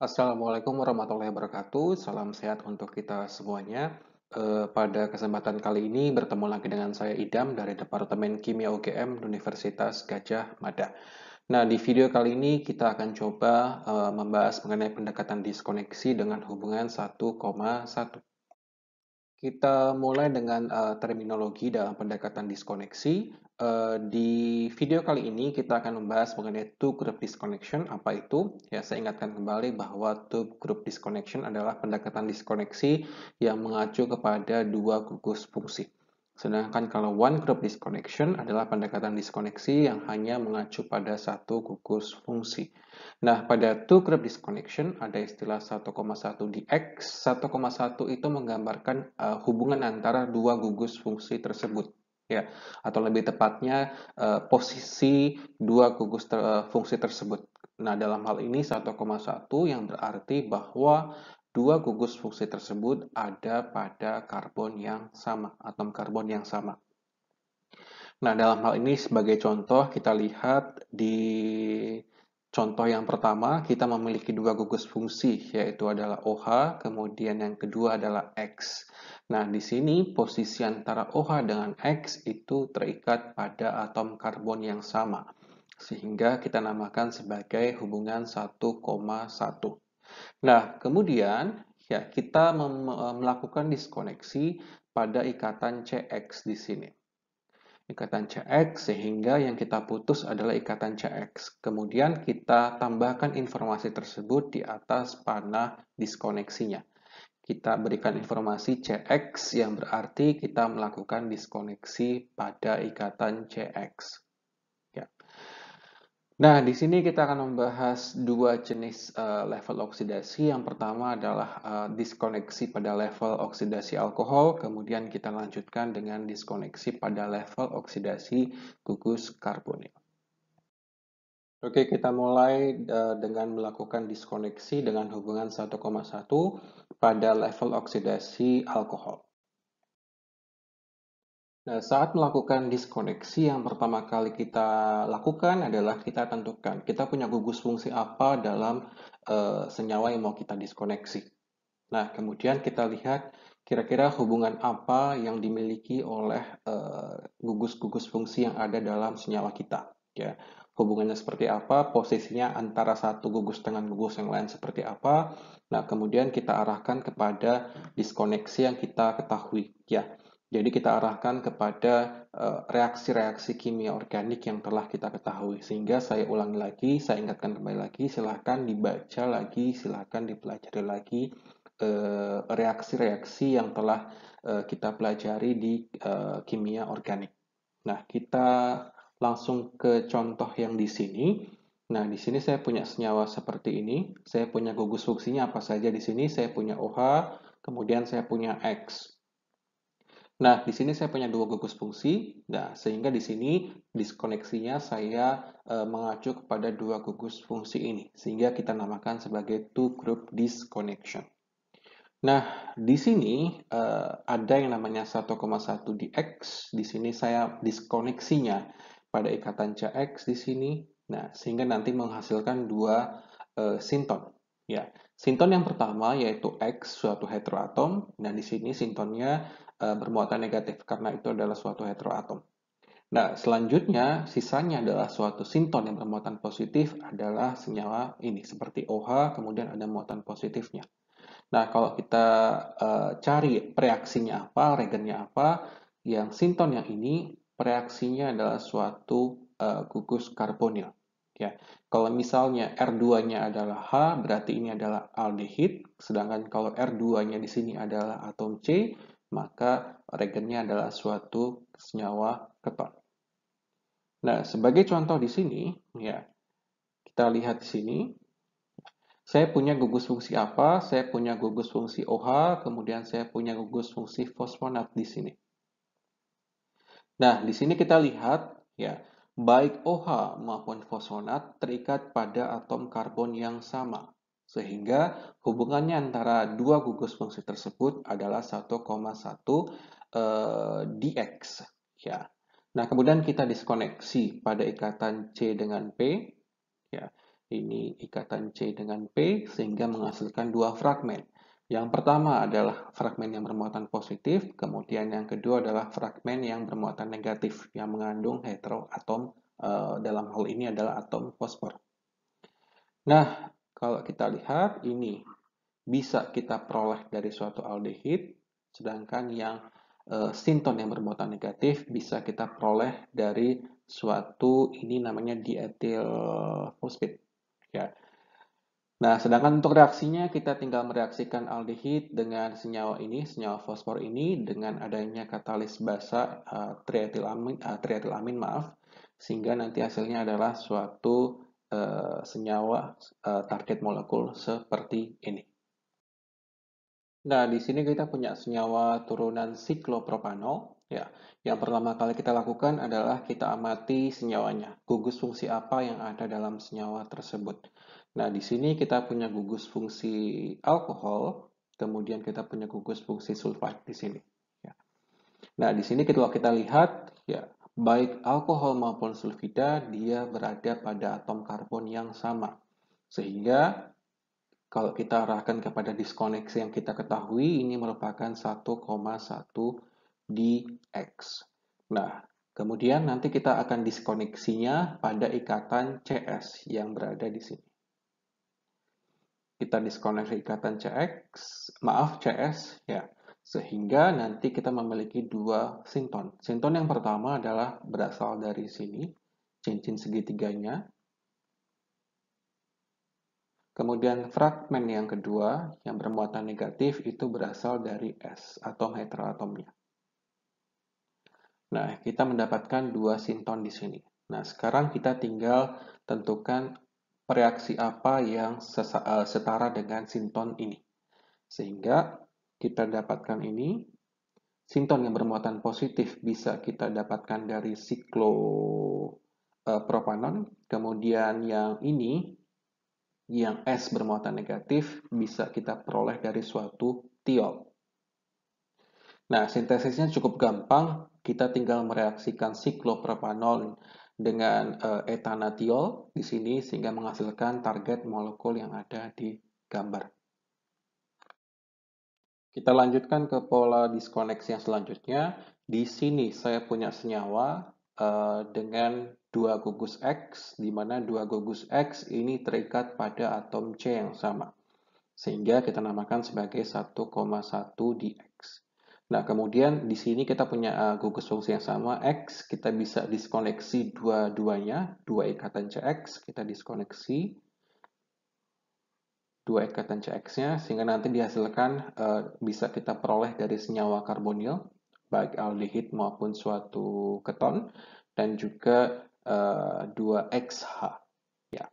Assalamualaikum warahmatullahi wabarakatuh. Salam sehat untuk kita semuanya. Pada kesempatan kali ini bertemu lagi dengan saya Idam dari Departemen Kimia UGM Universitas Gadjah Mada. Nah, di video kali ini kita akan coba membahas mengenai pendekatan diskoneksi dengan hubungan 1,1. Kita mulai dengan terminologi dalam pendekatan diskoneksi. Di video kali ini kita akan membahas mengenai two-group disconnection. Apa itu? Ya, saya ingatkan kembali bahwa two-group disconnection adalah pendekatan diskoneksi yang mengacu kepada dua gugus fungsi. Sedangkan kalau one-group disconnection adalah pendekatan diskoneksi yang hanya mengacu pada satu gugus fungsi. Nah, pada two-group disconnection ada istilah 1,1 di X. 1,1 itu menggambarkan hubungan antara dua gugus fungsi tersebut. Ya, atau lebih tepatnya posisi dua gugus fungsi tersebut. Nah, dalam hal ini 1,1 yang berarti bahwa dua gugus fungsi tersebut ada pada karbon yang sama, atom karbon yang sama. Nah, dalam hal ini sebagai contoh kita lihat di contoh yang pertama kita memiliki dua gugus fungsi yaitu adalah OH, kemudian yang kedua adalah X. Nah, di sini posisi antara OH dengan X itu terikat pada atom karbon yang sama. Sehingga kita namakan sebagai hubungan 1,1. Nah, kemudian ya kita melakukan diskoneksi pada ikatan CX di sini. Ikatan CX sehingga yang kita putus adalah ikatan CX. Kemudian kita tambahkan informasi tersebut di atas panah diskoneksinya. Kita berikan informasi CX yang berarti kita melakukan diskoneksi pada ikatan CX. Ya. Nah, di sini kita akan membahas dua jenis level oksidasi. Yang pertama adalah diskoneksi pada level oksidasi alkohol, kemudian kita lanjutkan dengan diskoneksi pada level oksidasi gugus karbonil. Oke, kita mulai dengan melakukan diskoneksi dengan hubungan 1,1 pada level oksidasi alkohol. Nah, saat melakukan diskoneksi, yang pertama kali kita lakukan adalah kita tentukan kita punya gugus fungsi apa dalam senyawa yang mau kita diskoneksi. Nah, kemudian kita lihat kira-kira hubungan apa yang dimiliki oleh gugus-gugus fungsi yang ada dalam senyawa kita. Ya, hubungannya seperti apa, posisinya antara satu gugus dengan gugus yang lain seperti apa. Nah, kemudian kita arahkan kepada diskoneksi yang kita ketahui. Ya, jadi kita arahkan kepada reaksi-reaksi kimia organik yang telah kita ketahui. Sehingga saya ulangi lagi, saya ingatkan kembali lagi, silahkan dibaca lagi, silahkan dipelajari lagi reaksi-reaksi yang telah kita pelajari di kimia organik. Nah, kita langsung ke contoh yang di sini. Nah, di sini saya punya senyawa seperti ini. Saya punya gugus fungsinya apa saja di sini. Saya punya OH, kemudian saya punya X. Nah, di sini saya punya dua gugus fungsi. Nah, sehingga di sini diskoneksinya saya mengacu kepada dua gugus fungsi ini. Sehingga kita namakan sebagai two-group disconnection. Nah, di sini ada yang namanya 1,1 di X. Di sini saya diskoneksinya pada ikatan CX di sini. Nah, sehingga nanti menghasilkan dua sinton. Ya, sinton yang pertama yaitu X, suatu heteroatom. Nah, di sini sintonnya bermuatan negatif karena itu adalah suatu heteroatom. Nah, selanjutnya sisanya adalah suatu sinton yang bermuatan positif adalah senyawa ini seperti OH, kemudian ada muatan positifnya. Nah, kalau kita cari reaksinya apa, reagennya apa, yang sinton yang ini reaksinya adalah suatu gugus karbonil. Ya, kalau misalnya R2-nya adalah H, berarti ini adalah aldehid, sedangkan kalau R2-nya di sini adalah atom C, maka reagennya adalah suatu senyawa keton. Nah, sebagai contoh di sini, ya, kita lihat di sini, saya punya gugus fungsi apa? Saya punya gugus fungsi OH, kemudian saya punya gugus fungsi fosfonat di sini. Nah, di sini kita lihat, ya, baik OH maupun fosfonat terikat pada atom karbon yang sama. Sehingga hubungannya antara dua gugus fungsi tersebut adalah 1,1 dx. Ya. Nah, kemudian kita diskoneksi pada ikatan C dengan P. Ya. Ini ikatan C dengan P sehingga menghasilkan dua fragmen. Yang pertama adalah fragmen yang bermuatan positif, kemudian yang kedua adalah fragmen yang bermuatan negatif yang mengandung heteroatom, dalam hal ini adalah atom fosfor. Nah, kalau kita lihat ini bisa kita peroleh dari suatu aldehid, sedangkan yang sinton yang bermuatan negatif bisa kita peroleh dari suatu ini namanya dietil fosfat. Ya. Nah, sedangkan untuk reaksinya kita tinggal mereaksikan aldehid dengan senyawa ini, senyawa fosfor ini dengan adanya katalis basa trietilamin, maaf, sehingga nanti hasilnya adalah suatu senyawa target molekul seperti ini. Nah, di sini kita punya senyawa turunan siklopropanol. Ya, yang pertama kali kita lakukan adalah kita amati senyawanya. Gugus fungsi apa yang ada dalam senyawa tersebut. Nah, di sini kita punya gugus fungsi alkohol, kemudian kita punya gugus fungsi sulfat di sini. Ya. Nah, di sini kalau kita lihat, ya, baik alkohol maupun sulfida, dia berada pada atom karbon yang sama. Sehingga kalau kita arahkan kepada diskoneksi yang kita ketahui, ini merupakan 1,1 dx. Nah, kemudian nanti kita akan diskoneksinya pada ikatan CS yang berada di sini. Kita diskoneksi ikatan CS, ya, sehingga nanti kita memiliki dua sinton. Sinton yang pertama adalah berasal dari sini, cincin segitiganya. Kemudian fragmen yang kedua yang bermuatan negatif itu berasal dari S, atom heteroatomnya. Nah, kita mendapatkan dua sinton di sini. Nah, sekarang kita tinggal tentukan reaksi apa yang setara dengan sinton ini. Sehingga kita dapatkan ini, sinton yang bermuatan positif bisa kita dapatkan dari siklopropanon, kemudian yang ini yang S bermuatan negatif bisa kita peroleh dari suatu tiol. Nah, sintesisnya cukup gampang. Kita tinggal mereaksikan siklopropanol dengan etanatiol di sini sehingga menghasilkan target molekul yang ada di gambar. Kita lanjutkan ke pola diskoneksi yang selanjutnya. Di sini saya punya senyawa dengan dua gugus X, di mana dua gugus X ini terikat pada atom C yang sama. Sehingga kita namakan sebagai 1,1 dx. Nah, kemudian di sini kita punya gugus fungsi yang sama, X, kita bisa diskoneksi dua-duanya, dua ikatan CX, kita diskoneksi dua ikatan CX-nya, sehingga nanti dihasilkan bisa kita peroleh dari senyawa karbonil, baik aldehid maupun suatu keton, dan juga 2XH. Ya.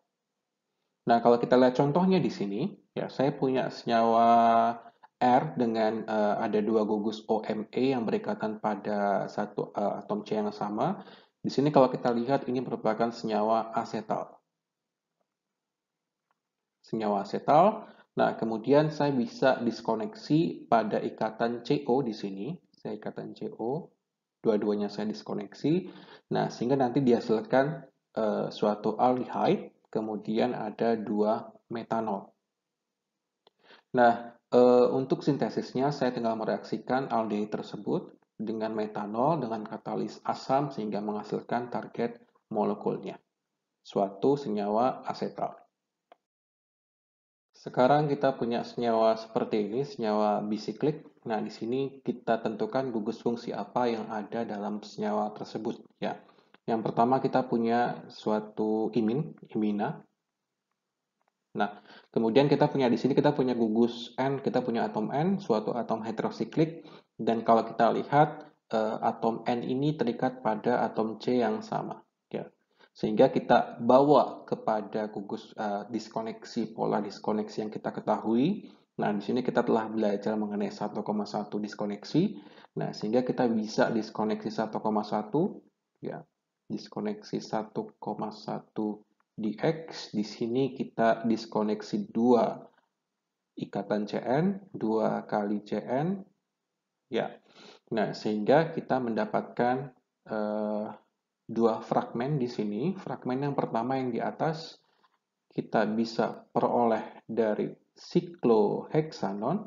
Nah, kalau kita lihat contohnya di sini, ya saya punya senyawa R dengan ada dua gugus OMe yang berikatan pada satu atom C yang sama. Di sini kalau kita lihat ini merupakan senyawa asetal. Senyawa asetal. Nah, kemudian saya bisa diskoneksi pada ikatan CO di sini. Saya ikatan CO, dua-duanya saya diskoneksi. Nah, sehingga nanti dihasilkan suatu aldehyde, kemudian ada dua metanol. Nah, untuk sintesisnya saya tinggal mereaksikan aldehyde tersebut dengan metanol dengan katalis asam sehingga menghasilkan target molekulnya, suatu senyawa asetal. Sekarang kita punya senyawa seperti ini, senyawa bisiklik. Nah, di sini kita tentukan gugus fungsi apa yang ada dalam senyawa tersebut, ya. Yang pertama kita punya suatu imina. Nah, kemudian kita punya di sini kita punya gugus N, kita punya atom N, suatu atom heterosiklik, dan kalau kita lihat atom N ini terikat pada atom C yang sama, ya. Sehingga kita bawa kepada gugus diskoneksi, pola diskoneksi yang kita ketahui. Nah, di sini kita telah belajar mengenai 1,1 diskoneksi. Nah, sehingga kita bisa diskoneksi 1,1, ya. Diskoneksi 1,1 dx. Di sini kita diskoneksi dua ikatan Cn, dua kali Cn, ya. Nah, sehingga kita mendapatkan dua fragmen di sini. Fragmen yang pertama yang di atas kita bisa peroleh dari sikloheksanon.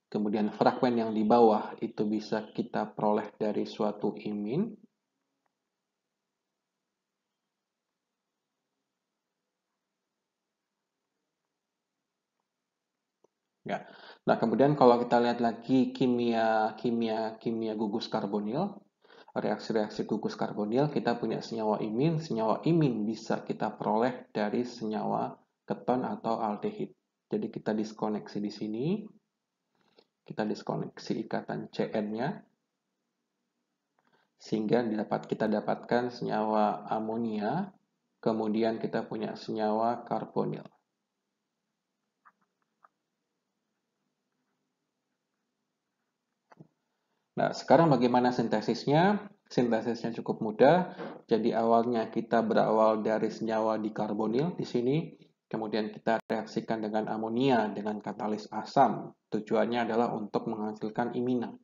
Kemudian fragmen yang di bawah itu bisa kita peroleh dari suatu imin. Ya. Nah, kemudian kalau kita lihat lagi kimia gugus karbonil, reaksi-reaksi gugus karbonil, kita punya senyawa imin. Senyawa imin bisa kita peroleh dari senyawa keton atau aldehid. Jadi kita diskoneksi di sini. Kita diskoneksi ikatan CN-nya. Sehingga kita dapatkan senyawa amonia. Kemudian kita punya senyawa karbonil. Nah, sekarang bagaimana sintesisnya? Sintesisnya cukup mudah. Jadi awalnya kita berawal dari senyawa dikarbonil di sini, kemudian kita reaksikan dengan amonia dengan katalis asam. Tujuannya adalah untuk menghasilkan imina.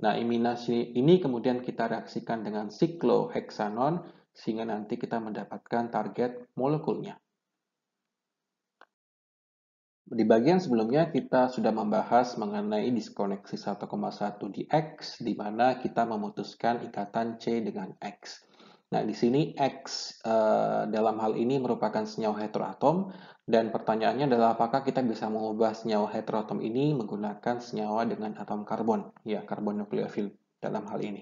Nah, imina ini kemudian kita reaksikan dengan sikloheksanon sehingga nanti kita mendapatkan target molekulnya. Di bagian sebelumnya kita sudah membahas mengenai diskoneksi 1,1 di X, di mana kita memutuskan ikatan C dengan X. Nah, di sini X dalam hal ini merupakan senyawa heteroatom, dan pertanyaannya adalah apakah kita bisa mengubah senyawa heteroatom ini menggunakan senyawa dengan atom karbon, ya, karbon nukleofil dalam hal ini.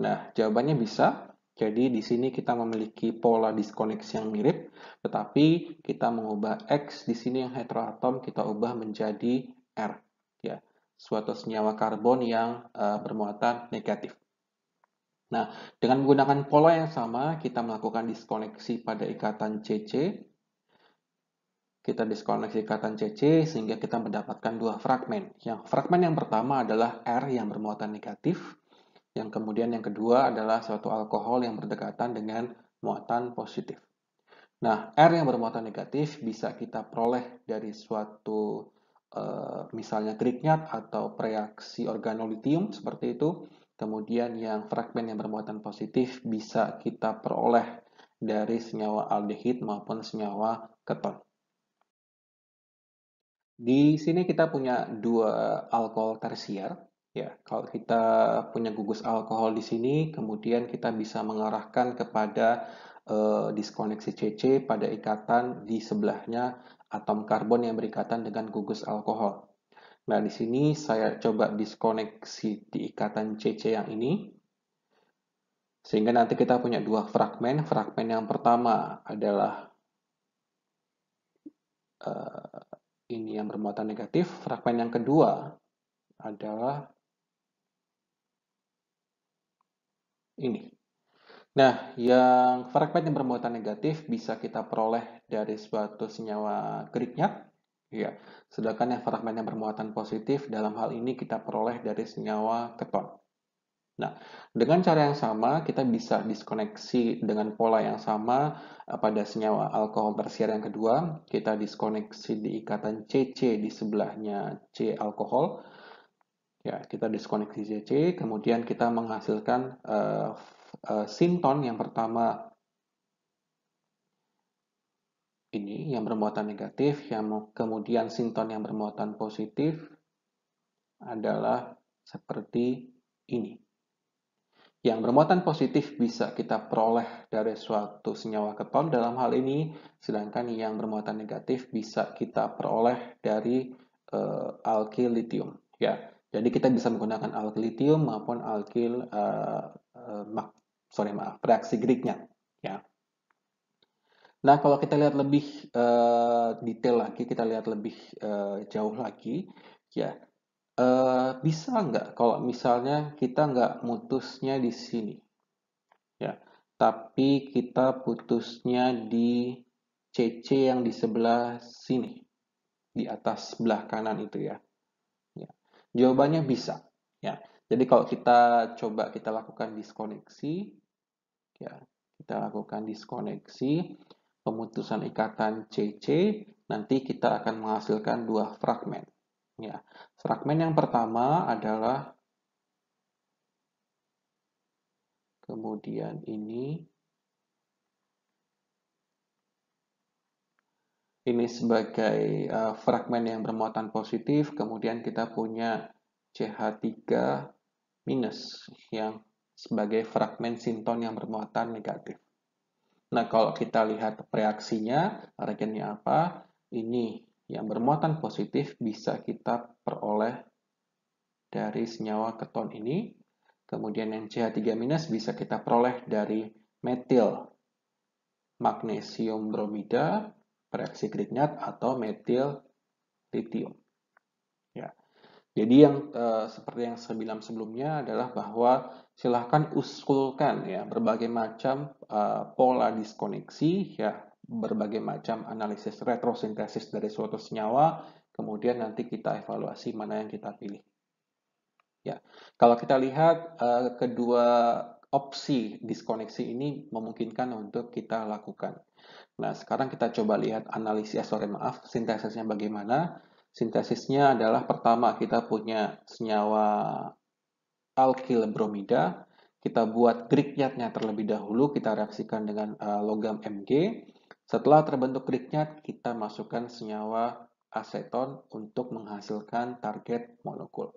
Nah, jawabannya bisa. Jadi di sini kita memiliki pola diskoneksi yang mirip, tetapi kita mengubah X di sini yang heteroatom kita ubah menjadi R, ya, suatu senyawa karbon yang bermuatan negatif. Nah, dengan menggunakan pola yang sama, kita melakukan diskoneksi pada ikatan CC. Kita diskoneksi ikatan CC sehingga kita mendapatkan dua fragmen. Fragmen yang pertama adalah R yang bermuatan negatif. Yang kemudian yang kedua adalah suatu alkohol yang berdekatan dengan muatan positif. Nah, R yang bermuatan negatif bisa kita peroleh dari suatu misalnya Grignard atau reaksi organolitium seperti itu. Kemudian yang fragmen yang bermuatan positif bisa kita peroleh dari senyawa aldehid maupun senyawa keton. Di sini kita punya dua alkohol tersier. Ya, kalau kita punya gugus alkohol di sini, kemudian kita bisa mengarahkan kepada diskoneksi CC pada ikatan di sebelahnya atom karbon yang berikatan dengan gugus alkohol. Nah, di sini saya coba diskoneksi di ikatan CC yang ini, sehingga nanti kita punya dua fragmen. Fragmen yang pertama adalah ini yang bermuatan negatif. Fragmen yang kedua adalah ini. Nah, yang fragmen yang bermuatan negatif bisa kita peroleh dari suatu senyawa Grignard, ya. Sedangkan yang fragmen yang bermuatan positif dalam hal ini kita peroleh dari senyawa keton. Nah, dengan cara yang sama kita bisa diskoneksi dengan pola yang sama pada senyawa alkohol tersier yang kedua. Kita diskoneksi di ikatan CC di sebelahnya C alkohol. Ya, kita diskoneksi CC, kemudian kita menghasilkan sinton yang pertama ini yang bermuatan negatif, yang kemudian sinton yang bermuatan positif adalah seperti ini. Yang bermuatan positif bisa kita peroleh dari suatu senyawa keton dalam hal ini, sedangkan yang bermuatan negatif bisa kita peroleh dari alkil litium. Ya, jadi kita bisa menggunakan alkil litium maupun alkil reaksi Grignard. Ya. Nah, kalau kita lihat lebih detail lagi, kita lihat lebih jauh lagi, ya bisa nggak kalau misalnya kita nggak mutusnya di sini, ya, tapi kita putusnya di CC yang di sebelah sini, di atas sebelah kanan itu ya. Ya. Jawabannya bisa, ya. Jadi kalau kita coba kita lakukan diskoneksi, ya, kita lakukan diskoneksi, pemutusan ikatan CC, nanti kita akan menghasilkan dua fragmen. Ya, fragmen yang pertama adalah kemudian ini Ini sebagai fragmen yang bermuatan positif, kemudian kita punya CH3 minus yang sebagai fragmen sinton yang bermuatan negatif. Nah, kalau kita lihat reaksinya, reagennya apa? Ini yang bermuatan positif bisa kita peroleh dari senyawa keton ini. Kemudian yang CH3- bisa kita peroleh dari metil magnesium bromida, reaksi Grignard, atau metil litium. Ya. Jadi yang seperti yang saya bilang sebelumnya adalah bahwa silahkan usulkan ya berbagai macam pola diskoneksi ya berbagai macam analisis retrosintesis dari suatu senyawa, kemudian nanti kita evaluasi mana yang kita pilih. Ya, kalau kita lihat kedua opsi diskoneksi ini memungkinkan untuk kita lakukan. Nah, sekarang kita coba lihat sintesisnya bagaimana. Sintesisnya adalah pertama kita punya senyawa alkil bromida, kita buat Grignard-nya terlebih dahulu, kita reaksikan dengan logam Mg. Setelah terbentuk Grignard, kita masukkan senyawa aseton untuk menghasilkan target molekul.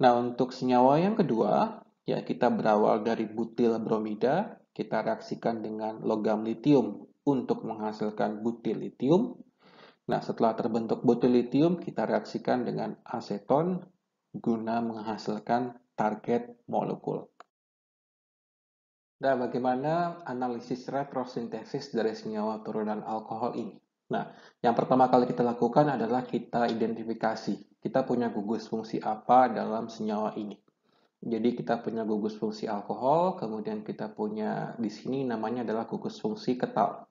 Nah, untuk senyawa yang kedua, ya kita berawal dari butil bromida, kita reaksikan dengan logam litium untuk menghasilkan butil litium. Nah, setelah terbentuk butil litium, kita reaksikan dengan aseton guna menghasilkan target molekul. Nah, bagaimana analisis retrosintesis dari senyawa turunan alkohol ini? Nah, yang pertama kali kita lakukan adalah kita identifikasi. Kita punya gugus fungsi apa dalam senyawa ini. Jadi kita punya gugus fungsi alkohol, kemudian kita punya di sini namanya adalah gugus fungsi ketal.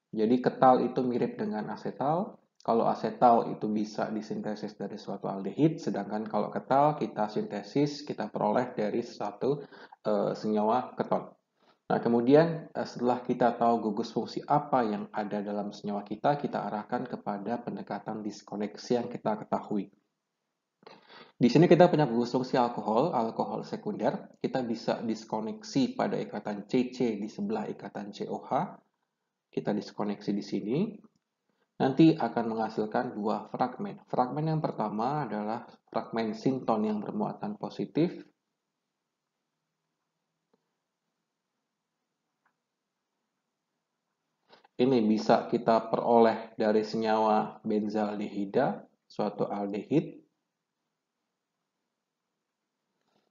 Jadi ketal itu mirip dengan asetal. Kalau asetal itu bisa disintesis dari suatu aldehid, sedangkan kalau ketal kita sintesis, kita peroleh dari suatu senyawa keton. Nah, kemudian setelah kita tahu gugus fungsi apa yang ada dalam senyawa kita arahkan kepada pendekatan diskoneksi yang kita ketahui. Di sini kita punya gugus fungsi alkohol sekunder. Kita bisa diskoneksi pada ikatan CC di sebelah ikatan COH. Kita diskoneksi di sini. Nanti akan menghasilkan dua fragmen. Fragmen yang pertama adalah fragmen sinton yang bermuatan positif. Ini bisa kita peroleh dari senyawa benzaldehida, suatu aldehid.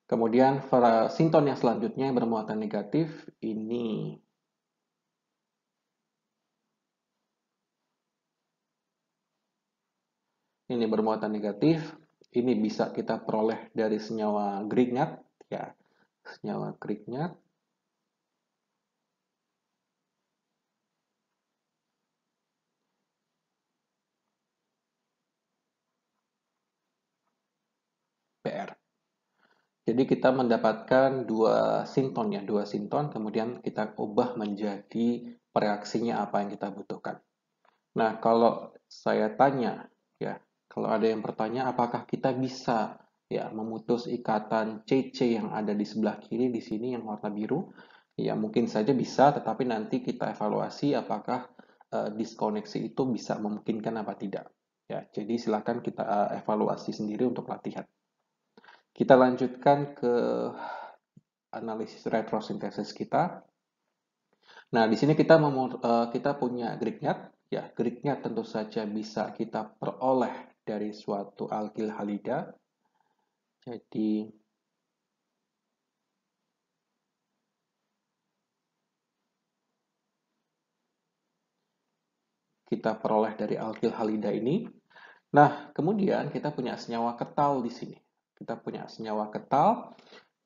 Kemudian sinton yang selanjutnya yang bermuatan negatif, ini bermuatan negatif. Ini bisa kita peroleh dari senyawa Grignard, ya, senyawa Grignard. PR. Jadi kita mendapatkan dua sinton, kemudian kita ubah menjadi reaksinya apa yang kita butuhkan. Nah, kalau saya tanya, ya, kalau ada yang bertanya, apakah kita bisa ya memutus ikatan CC yang ada di sebelah kiri di sini yang warna biru? Ya, mungkin saja bisa, tetapi nanti kita evaluasi apakah diskoneksi itu bisa memungkinkan apa tidak. Ya, jadi silakan kita evaluasi sendiri untuk latihan. Kita lanjutkan ke analisis retrosintesis kita. Nah, di sini kita punya Grignard. Ya, Grignard tentu saja bisa kita peroleh dari suatu alkil halida. Jadi, kita peroleh dari alkil halida ini. Nah, kemudian kita punya senyawa ketal di sini. Kita punya senyawa ketal,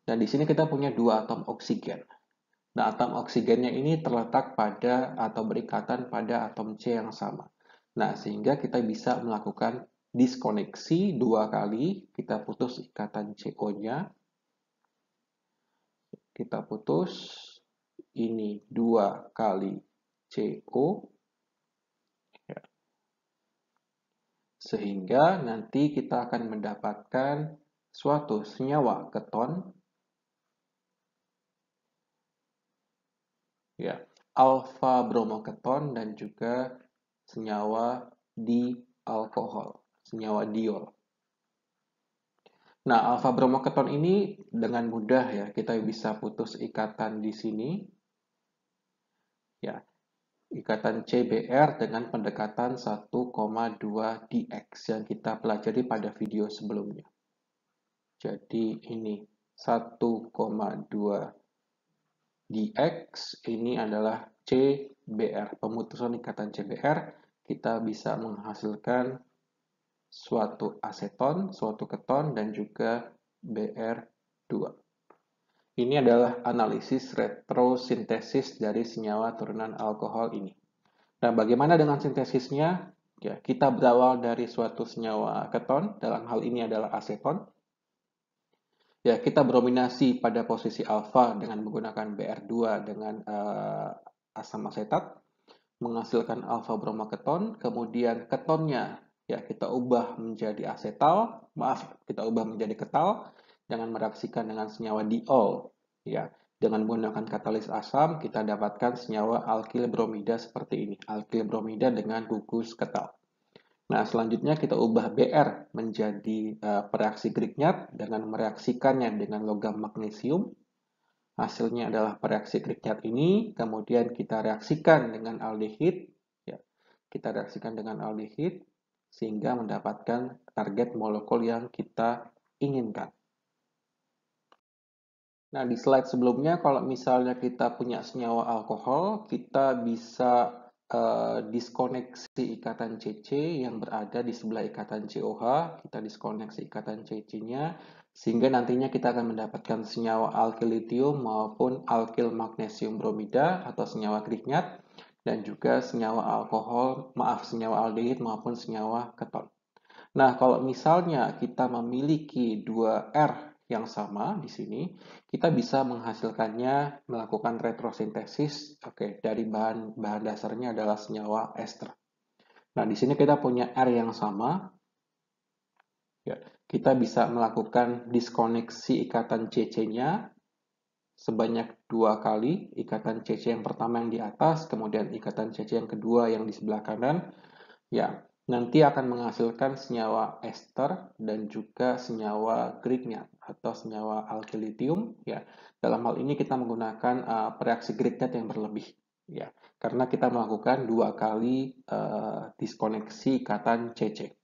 dan di sini kita punya dua atom oksigen. Nah, atom oksigennya ini terletak pada atau berikatan pada atom C yang sama. Nah, sehingga kita bisa melakukan diskoneksi dua kali. Kita putus ikatan CO-nya. Kita putus. Ini dua kali CO. Sehingga nanti kita akan mendapatkan suatu senyawa keton. Ya, alfa bromoketon dan juga senyawa dialkohol, senyawa diol. Nah, alfa bromoketon ini dengan mudah ya kita bisa putus ikatan di sini ya. Ikatan CBr dengan pendekatan 1,2 dx yang kita pelajari pada video sebelumnya. Jadi ini 1,2 dx ini adalah CBr. Pemutusan ikatan CBr kita bisa menghasilkan suatu aseton, suatu keton, dan juga Br2. Ini adalah analisis retrosintesis dari senyawa turunan alkohol ini. Nah, bagaimana dengan sintesisnya? Ya, kita berawal dari suatu senyawa keton, dalam hal ini adalah aseton. Ya, kita brominasi pada posisi alfa dengan menggunakan Br2 dengan asam asetat, menghasilkan alfa bromoketon, kemudian ketonnya ya kita ubah menjadi asetal, kita ubah menjadi ketal dengan mereaksikan dengan senyawa diol. Ya, dengan menggunakan katalis asam kita dapatkan senyawa alkil bromida seperti ini, alkil bromida dengan gugus ketal. Nah, selanjutnya kita ubah Br menjadi pereaksi Grignard dengan mereaksikannya dengan logam magnesium. Hasilnya adalah pereaksi Grignard ini, kemudian kita reaksikan dengan aldehid, ya, kita reaksikan dengan aldehid sehingga mendapatkan target molekul yang kita inginkan. Nah, di slide sebelumnya, kalau misalnya kita punya senyawa alkohol, kita bisa diskoneksi ikatan CC yang berada di sebelah ikatan COH, kita diskoneksi ikatan CC-nya, sehingga nantinya kita akan mendapatkan senyawa alkil litium maupun alkil magnesium bromida atau senyawa Grignard, dan juga senyawa alkohol, senyawa aldehid maupun senyawa keton. Nah, kalau misalnya kita memiliki dua R yang sama di sini, kita bisa menghasilkannya melakukan retrosintesis. Oke, dari bahan dasarnya adalah senyawa ester. Nah, di sini kita punya R yang sama. Ya, kita bisa melakukan diskoneksi ikatan CC-nya sebanyak 2 kali. Ikatan CC yang pertama yang di atas, kemudian ikatan CC yang kedua yang di sebelah kanan. Ya, nanti akan menghasilkan senyawa ester dan juga senyawa Grignard atau senyawa alkil litium. Ya, dalam hal ini kita menggunakan reaksi Grignard yang berlebih. Ya, karena kita melakukan 2 kali diskoneksi ikatan CC.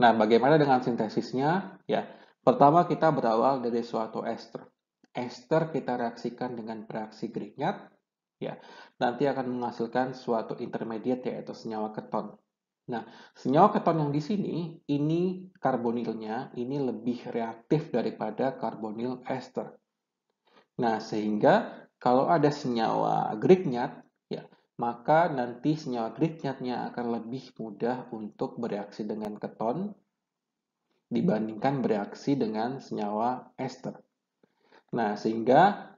Nah, bagaimana dengan sintesisnya? Ya, pertama kita berawal dari suatu ester. Ester kita reaksikan dengan reaksi Grignard. Ya, nanti akan menghasilkan suatu intermediate yaitu senyawa keton. Nah, senyawa keton yang di sini, ini karbonilnya ini lebih reaktif daripada karbonil ester. Nah, sehingga kalau ada senyawa Grignard, ya, maka nanti senyawa Grignardnya akan lebih mudah untuk bereaksi dengan keton dibandingkan bereaksi dengan senyawa ester. Nah, sehingga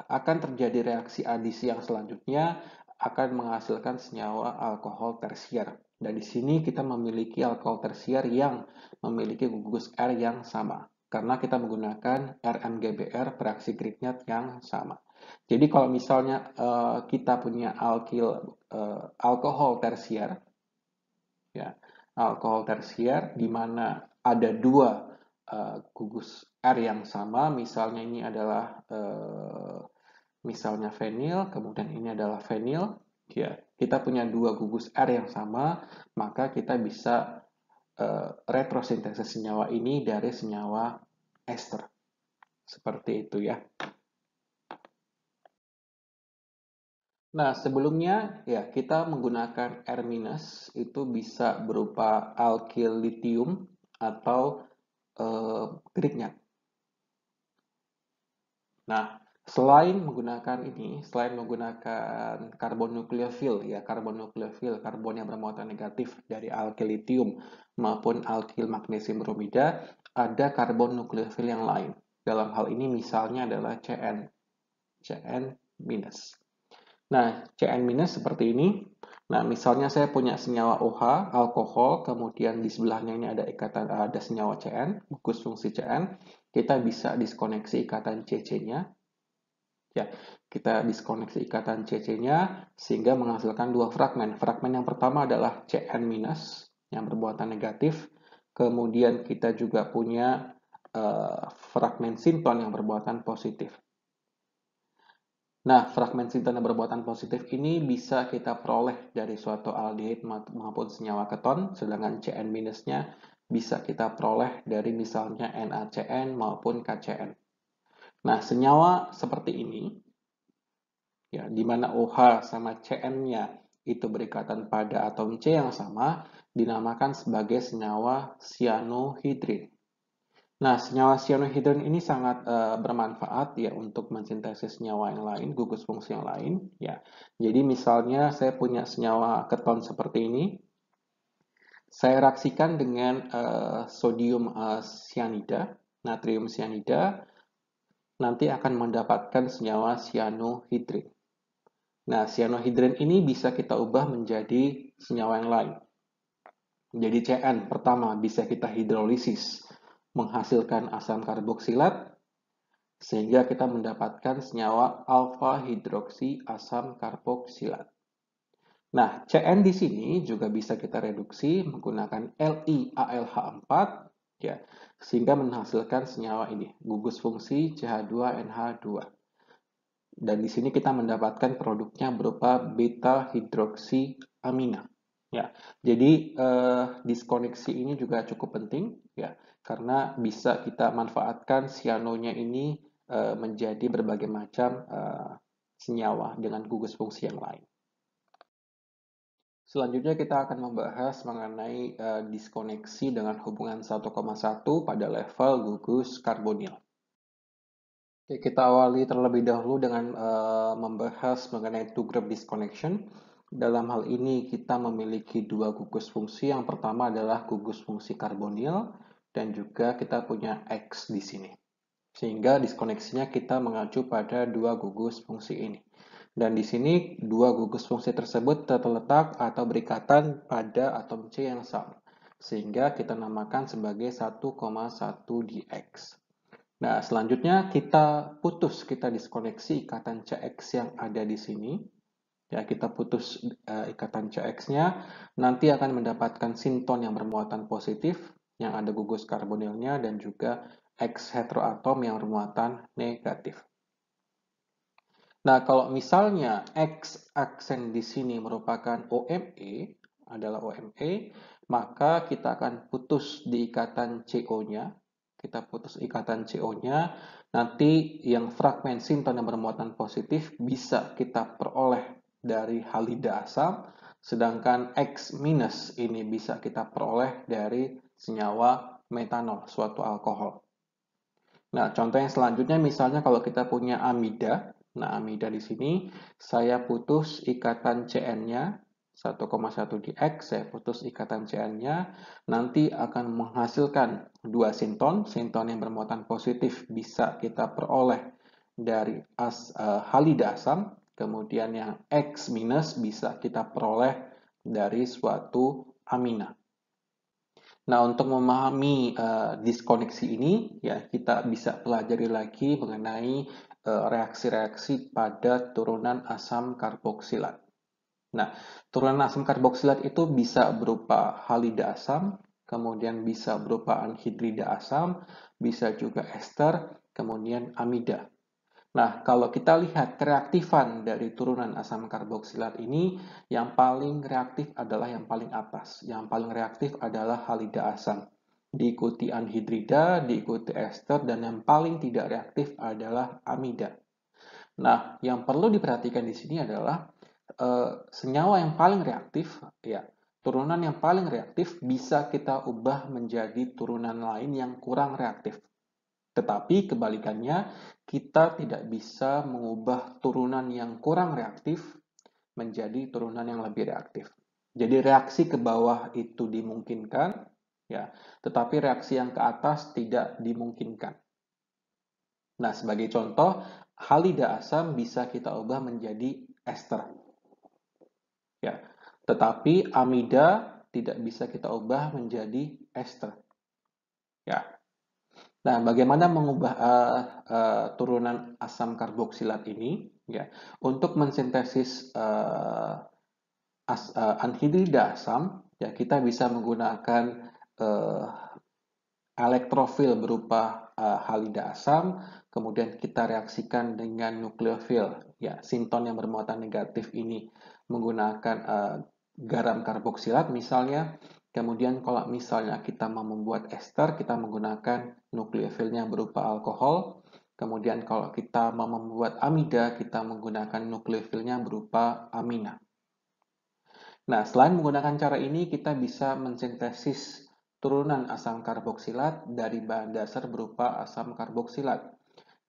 akan terjadi reaksi adisi yang selanjutnya akan menghasilkan senyawa alkohol tersier. Dan di sini kita memiliki alkohol tersier yang memiliki gugus R yang sama. Karena kita menggunakan RMGBR bereaksi Grignard yang sama. Jadi kalau misalnya kita punya alkohol tersier, ya, alkohol tersier di mana ada dua gugus R yang sama, misalnya ini adalah misalnya fenil, kemudian ini adalah fenil, ya, kita punya dua gugus R yang sama, maka kita bisa retrosintesis senyawa ini dari senyawa ester. Seperti itu ya. Nah, sebelumnya ya kita menggunakan R- itu bisa berupa alkil litium atau Grignard. Nah, selain menggunakan karbon nukleofil, karbon yang bermuatan negatif dari alkil litium maupun alkil magnesium bromida, ada karbon nukleofil yang lain. Dalam hal ini misalnya adalah Cn-. Nah, Cn- seperti ini. Nah, misalnya saya punya senyawa OH, alkohol, kemudian di sebelahnya ini ada senyawa Cn, gugus fungsi Cn. Kita bisa diskoneksi ikatan CC-nya. Ya, kita diskoneksi ikatan CC-nya sehingga menghasilkan dua fragmen. Fragmen yang pertama adalah Cn- yang bermuatan negatif. Kemudian kita juga punya fragmen sinton yang bermuatan positif. Nah, fragmen sinton yang bermuatan positif ini bisa kita peroleh dari suatu aldehyde maupun senyawa keton, sedangkan Cn-nya bisa kita peroleh dari misalnya NaCN maupun KCN. Nah, senyawa seperti ini, ya, di mana OH sama Cn-nya itu berikatan pada atom C yang sama, dinamakan sebagai senyawa cyanohidrin. Nah, senyawa cyanohidrin ini sangat bermanfaat ya untuk mensintesis senyawa yang lain, gugus fungsi yang lain. Ya, jadi misalnya saya punya senyawa keton seperti ini, saya reaksikan dengan sodium cyanida, natrium cyanida, nanti akan mendapatkan senyawa cyanohidrin. Nah, cyanohidrin ini bisa kita ubah menjadi senyawa yang lain. Jadi Cn pertama bisa kita hidrolisis menghasilkan asam karboksilat sehingga kita mendapatkan senyawa alfa hidroksi asam karboksilat. Nah, Cn di sini juga bisa kita reduksi menggunakan LiAlH4 ya, sehingga menghasilkan senyawa ini, gugus fungsi CH2NH2. Dan di sini kita mendapatkan produknya berupa beta hidroksiamina. Ya, jadi diskoneksi ini juga cukup penting ya, karena bisa kita manfaatkan cyanonya ini menjadi berbagai macam senyawa dengan gugus fungsi yang lain. Selanjutnya kita akan membahas mengenai diskoneksi dengan hubungan 1,1 pada level gugus karbonil. Oke, kita awali terlebih dahulu dengan membahas mengenai two-group disconnection. Dalam hal ini kita memiliki dua gugus fungsi. Yang pertama adalah gugus fungsi karbonil dan juga kita punya X di sini. Sehingga diskoneksinya kita mengacu pada dua gugus fungsi ini. Dan di sini dua gugus fungsi tersebut terletak atau berikatan pada atom C yang sama. Sehingga kita namakan sebagai 1,1 dx. Nah, selanjutnya kita diskoneksi ikatan CX yang ada di sini. Ya, kita putus ikatan CX-nya, nanti akan mendapatkan sinton yang bermuatan positif, yang ada gugus karbonilnya, dan juga X heteroatom yang bermuatan negatif. Nah, kalau misalnya X aksen di sini merupakan OMe, adalah OMe, maka kita akan putus di ikatan CO-nya, kita putus ikatan CO-nya, nanti yang fragmen sinton yang bermuatan positif bisa kita peroleh dari halida asam, sedangkan X minus ini bisa kita peroleh dari senyawa metanol, suatu alkohol. Nah, contoh yang selanjutnya misalnya kalau kita punya amida, nah amida di sini saya putus ikatan Cn-nya 1,1 dx, saya putus ikatan Cn-nya, nanti akan menghasilkan dua sinton yang bermuatan positif bisa kita peroleh dari halida asam, kemudian yang X minus bisa kita peroleh dari suatu amina. Nah, untuk memahami diskoneksi ini, ya kita bisa pelajari lagi mengenai reaksi-reaksi pada turunan asam karboksilat. Nah, turunan asam karboksilat itu bisa berupa halida asam, kemudian bisa berupa anhidrida asam, bisa juga ester, kemudian amida. Nah, kalau kita lihat kereaktifan dari turunan asam karboksilat ini, yang paling reaktif adalah yang paling atas. Yang paling reaktif adalah halida asam. Diikuti anhidrida, diikuti ester, dan yang paling tidak reaktif adalah amida. Nah, yang perlu diperhatikan di sini adalah senyawa yang paling reaktif, ya, turunan yang paling reaktif bisa kita ubah menjadi turunan lain yang kurang reaktif. Tetapi kebalikannya, kita tidak bisa mengubah turunan yang kurang reaktif menjadi turunan yang lebih reaktif. Jadi reaksi ke bawah itu dimungkinkan, ya, tetapi reaksi yang ke atas tidak dimungkinkan. Nah, sebagai contoh, halida asam bisa kita ubah menjadi ester. Ya, tetapi amida tidak bisa kita ubah menjadi ester. Ya. Nah, bagaimana mengubah turunan asam karboksilat ini? Ya, untuk mensintesis anhidrida asam, ya kita bisa menggunakan uh, elektrofil berupa halida asam, kemudian kita reaksikan dengan nukleofil, ya sinton yang bermuatan negatif ini menggunakan garam karboksilat misalnya. Kemudian kalau misalnya kita mau membuat ester, kita menggunakan nukleofilnya berupa alkohol. Kemudian kalau kita mau membuat amida, kita menggunakan nukleofilnya berupa amina. Nah, selain menggunakan cara ini, kita bisa mensintesis turunan asam karboksilat dari bahan dasar berupa asam karboksilat.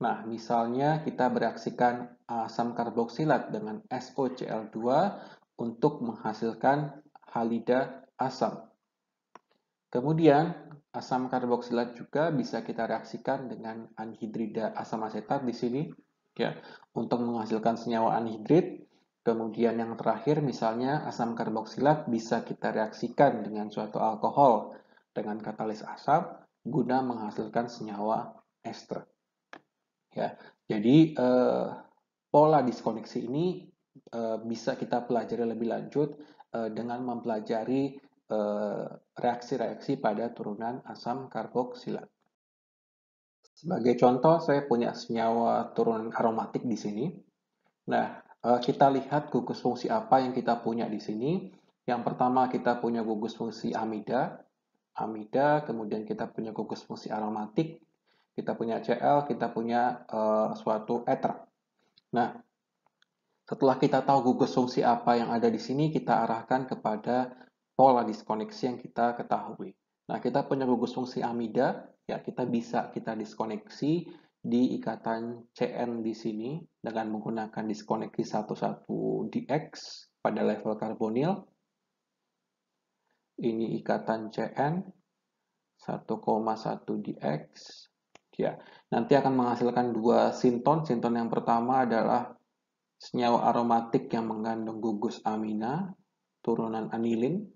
Nah, misalnya kita bereaksikan asam karboksilat dengan SOCl2 untuk menghasilkan halida asam. Kemudian, asam karboksilat juga bisa kita reaksikan dengan anhidrida asam asetat di sini, ya, untuk menghasilkan senyawa anhidrid. Kemudian yang terakhir, misalnya asam karboksilat bisa kita reaksikan dengan suatu alkohol dengan katalis asam guna menghasilkan senyawa ester. Ya, jadi pola diskoneksi ini bisa kita pelajari lebih lanjut dengan mempelajari reaksi-reaksi pada turunan asam karboksilat. Sebagai contoh, saya punya senyawa turunan aromatik di sini. Nah, kita lihat gugus fungsi apa yang kita punya di sini. Yang pertama kita punya gugus fungsi amida, kemudian kita punya gugus fungsi aromatik, kita punya Cl, kita punya suatu ether. Nah, setelah kita tahu gugus fungsi apa yang ada di sini, kita arahkan kepada pola diskoneksi yang kita ketahui. Nah, kita punya gugus fungsi amida, ya kita bisa kita diskoneksi di ikatan Cn di sini dengan menggunakan diskoneksi 11 dx pada level karbonil. Ini ikatan Cn 1,1 dx. Ya, nanti akan menghasilkan dua sinton. Sinton yang pertama adalah senyawa aromatik yang mengandung gugus amina, turunan anilin.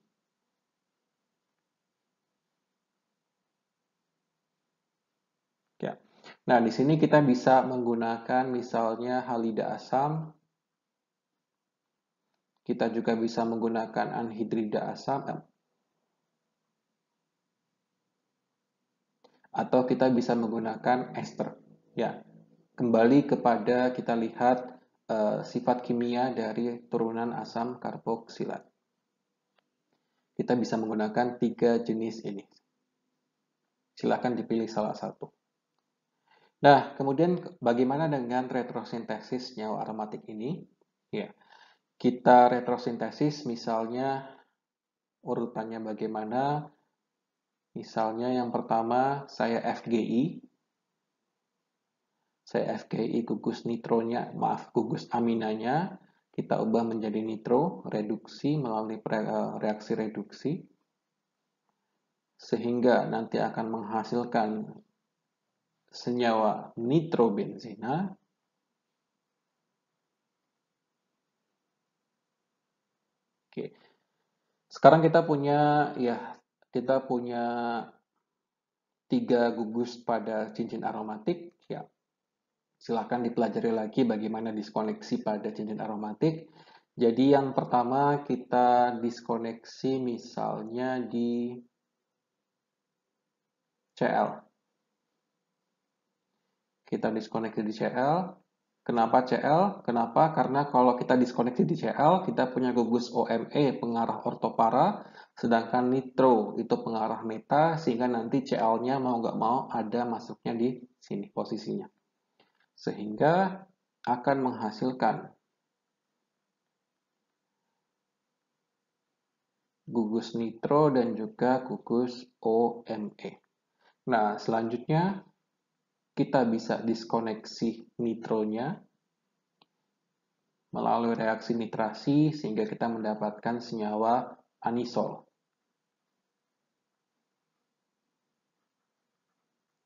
Ya. Nah, di sini kita bisa menggunakan misalnya halida asam. Kita juga bisa menggunakan anhidrida asam. Atau kita bisa menggunakan ester. Ya, kembali kepada kita lihat sifat kimia dari turunan asam karboksilat. Kita bisa menggunakan 3 jenis ini. Silakan dipilih salah satu. Nah, kemudian bagaimana dengan retrosintesis senyawa aromatik ini? Ya, kita retrosintesis misalnya urutannya bagaimana? Misalnya yang pertama saya FGI. Saya FGI gugus nitronya, maaf, gugus aminanya kita ubah menjadi nitro, reduksi melalui reaksi reduksi sehingga nanti akan menghasilkan senyawa nitrobenzina. Oke. Sekarang kita punya 3 gugus pada cincin aromatik, ya. Silahkan dipelajari lagi bagaimana diskoneksi pada cincin aromatik. Jadi yang pertama kita diskoneksi misalnya di Cl. Kita diskoneksi di Cl. Kenapa Cl? Kenapa? Karena kalau kita diskoneksi di Cl, kita punya gugus OMe pengarah ortopara, sedangkan nitro itu pengarah meta, sehingga nanti Cl-nya mau nggak mau ada masuknya di sini posisinya. Sehingga akan menghasilkan gugus nitro dan juga gugus OMe. Nah, selanjutnya kita bisa diskoneksi nitronya melalui reaksi nitrasi sehingga kita mendapatkan senyawa anisol.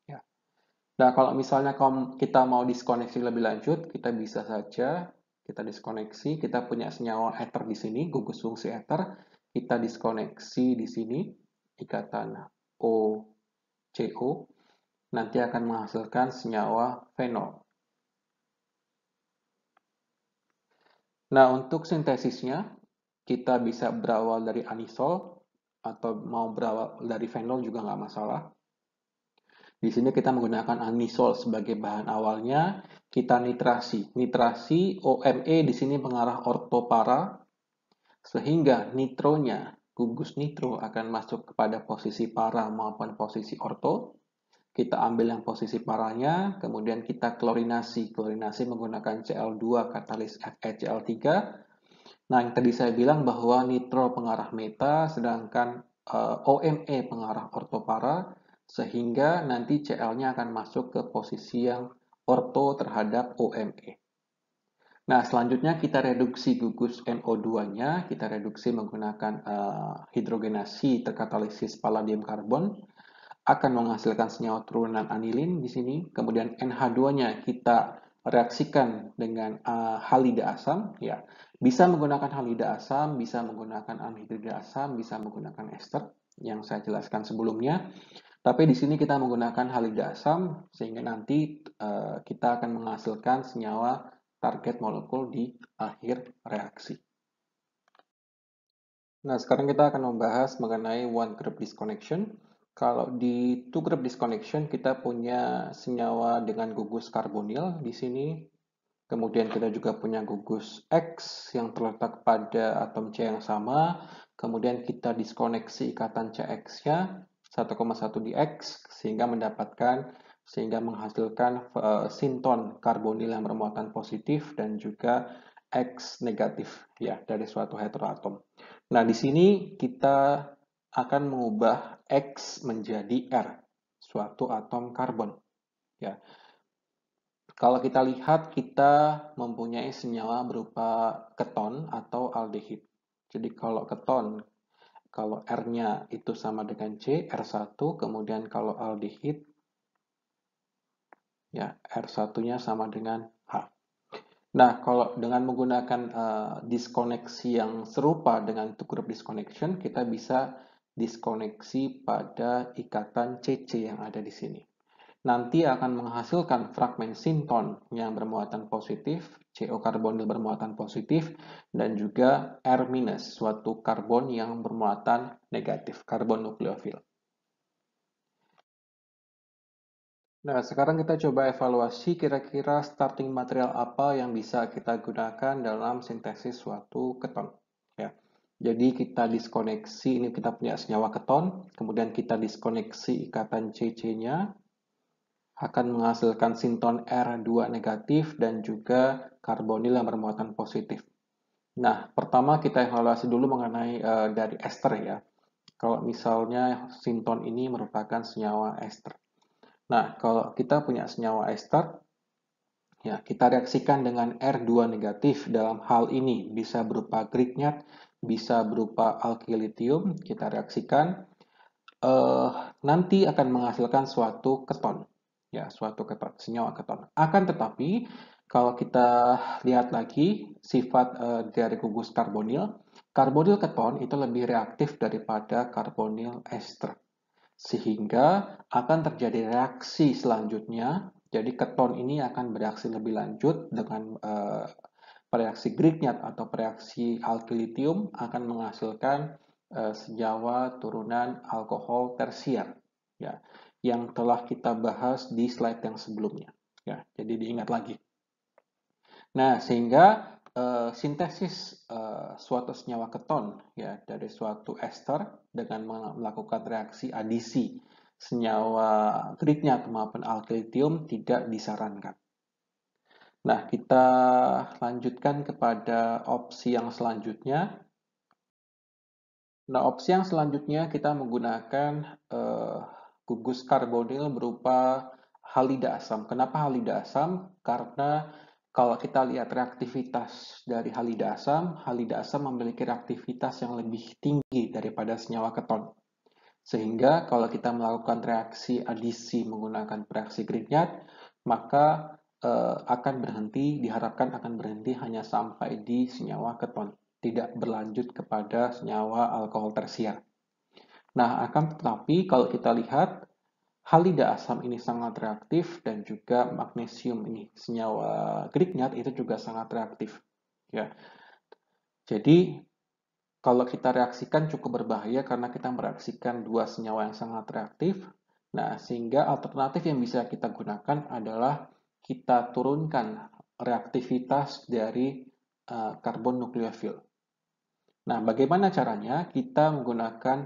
Ya. Nah, kalau misalnya kita mau diskoneksi lebih lanjut, kita bisa saja kita diskoneksi, kita punya senyawa ether di sini, gugus fungsi ether, kita diskoneksi di sini, ikatan OCO. nanti akan menghasilkan senyawa fenol. Nah, untuk sintesisnya, kita bisa berawal dari anisol, atau mau berawal dari fenol juga nggak masalah. Di sini kita menggunakan anisol sebagai bahan awalnya, kita nitrasi. Nitrasi OMe di sini mengarah ortopara, sehingga nitronya, gugus nitro akan masuk kepada posisi para maupun posisi orto. Kita ambil yang posisi paranya, kemudian kita klorinasi. Klorinasi menggunakan Cl2 katalis FeCl3. Nah, yang tadi saya bilang bahwa nitro pengarah meta, sedangkan OMe pengarah ortopara, sehingga nanti Cl-nya akan masuk ke posisi yang orto terhadap OMe. Nah, selanjutnya kita reduksi gugus NO2-nya, kita reduksi menggunakan hidrogenasi terkatalisis palladium karbon, akan menghasilkan senyawa turunan anilin di sini. Kemudian NH2-nya kita reaksikan dengan halida asam, ya. Bisa menggunakan halida asam, bisa menggunakan anhidrida asam, bisa menggunakan ester yang saya jelaskan sebelumnya. Tapi di sini kita menggunakan halida asam sehingga nanti kita akan menghasilkan senyawa target molekul di akhir reaksi. Nah, sekarang kita akan membahas mengenai one group disconnection. Kalau di two group disconnection, kita punya senyawa dengan gugus karbonil di sini. Kemudian kita juga punya gugus X yang terletak pada atom C yang sama. Kemudian kita diskoneksi ikatan CX-nya 1,1 di X sehingga menghasilkan sinton karbonil yang bermuatan positif dan juga X negatif ya dari suatu heteroatom. Nah, di sini kita akan mengubah X menjadi R, suatu atom karbon. Ya. Kalau kita lihat, kita mempunyai senyawa berupa keton atau aldehid. Jadi kalau keton, kalau R-nya itu sama dengan C, R1, kemudian kalau aldehid, ya R1-nya sama dengan H. Nah, kalau dengan menggunakan diskoneksi yang serupa dengan two group disconnection, kita bisa diskoneksi pada ikatan CC yang ada di sini. Nanti akan menghasilkan fragmen sinton yang bermuatan positif, CO karbonil bermuatan positif, dan juga R-, suatu karbon yang bermuatan negatif, karbon nukleofil. Nah, sekarang kita coba evaluasi kira-kira starting material apa yang bisa kita gunakan dalam sintesis suatu keton. Ya. Jadi kita diskoneksi, ini kita punya senyawa keton, kemudian kita diskoneksi ikatan CC-nya, akan menghasilkan sinton R2 negatif dan juga karbonil yang bermuatan positif. Nah, pertama kita evaluasi dulu mengenai dari ester ya. Kalau misalnya sinton ini merupakan senyawa ester. Nah, kalau kita punya senyawa ester, ya kita reaksikan dengan R2 negatif. Dalam hal ini bisa berupa grignard, bisa berupa alkylitium. Kita reaksikan, nanti akan menghasilkan suatu keton, ya suatu keton, senyawa keton. Akan tetapi kalau kita lihat lagi sifat dari gugus karbonil, karbonil keton itu lebih reaktif daripada karbonil ester. Sehingga akan terjadi reaksi selanjutnya. Jadi keton ini akan bereaksi lebih lanjut dengan reaksi Grignard atau reaksi alkylitium akan menghasilkan senyawa turunan alkohol tersier ya yang telah kita bahas di slide yang sebelumnya ya. Jadi diingat lagi. Nah, sehingga sintesis suatu senyawa keton ya dari suatu ester dengan melakukan reaksi adisi senyawa grignard maupun alkylitium tidak disarankan. Nah, kita lanjutkan kepada opsi yang selanjutnya. Nah, opsi yang selanjutnya kita menggunakan gugus karbonil berupa halida asam. Kenapa halida asam? Karena kalau kita lihat reaktivitas dari halida asam memiliki reaktivitas yang lebih tinggi daripada senyawa keton. Sehingga kalau kita melakukan reaksi adisi menggunakan reaksi Grignard, maka diharapkan akan berhenti hanya sampai di senyawa keton, tidak berlanjut kepada senyawa alkohol tersier. Nah, akan tetapi kalau kita lihat halida asam ini sangat reaktif dan juga magnesium ini senyawa grignard itu juga sangat reaktif. Ya, jadi kalau kita reaksikan cukup berbahaya karena kita mereaksikan dua senyawa yang sangat reaktif. Nah, sehingga alternatif yang bisa kita gunakan adalah kita turunkan reaktivitas dari karbon nukleofil. Nah, bagaimana caranya? Kita menggunakan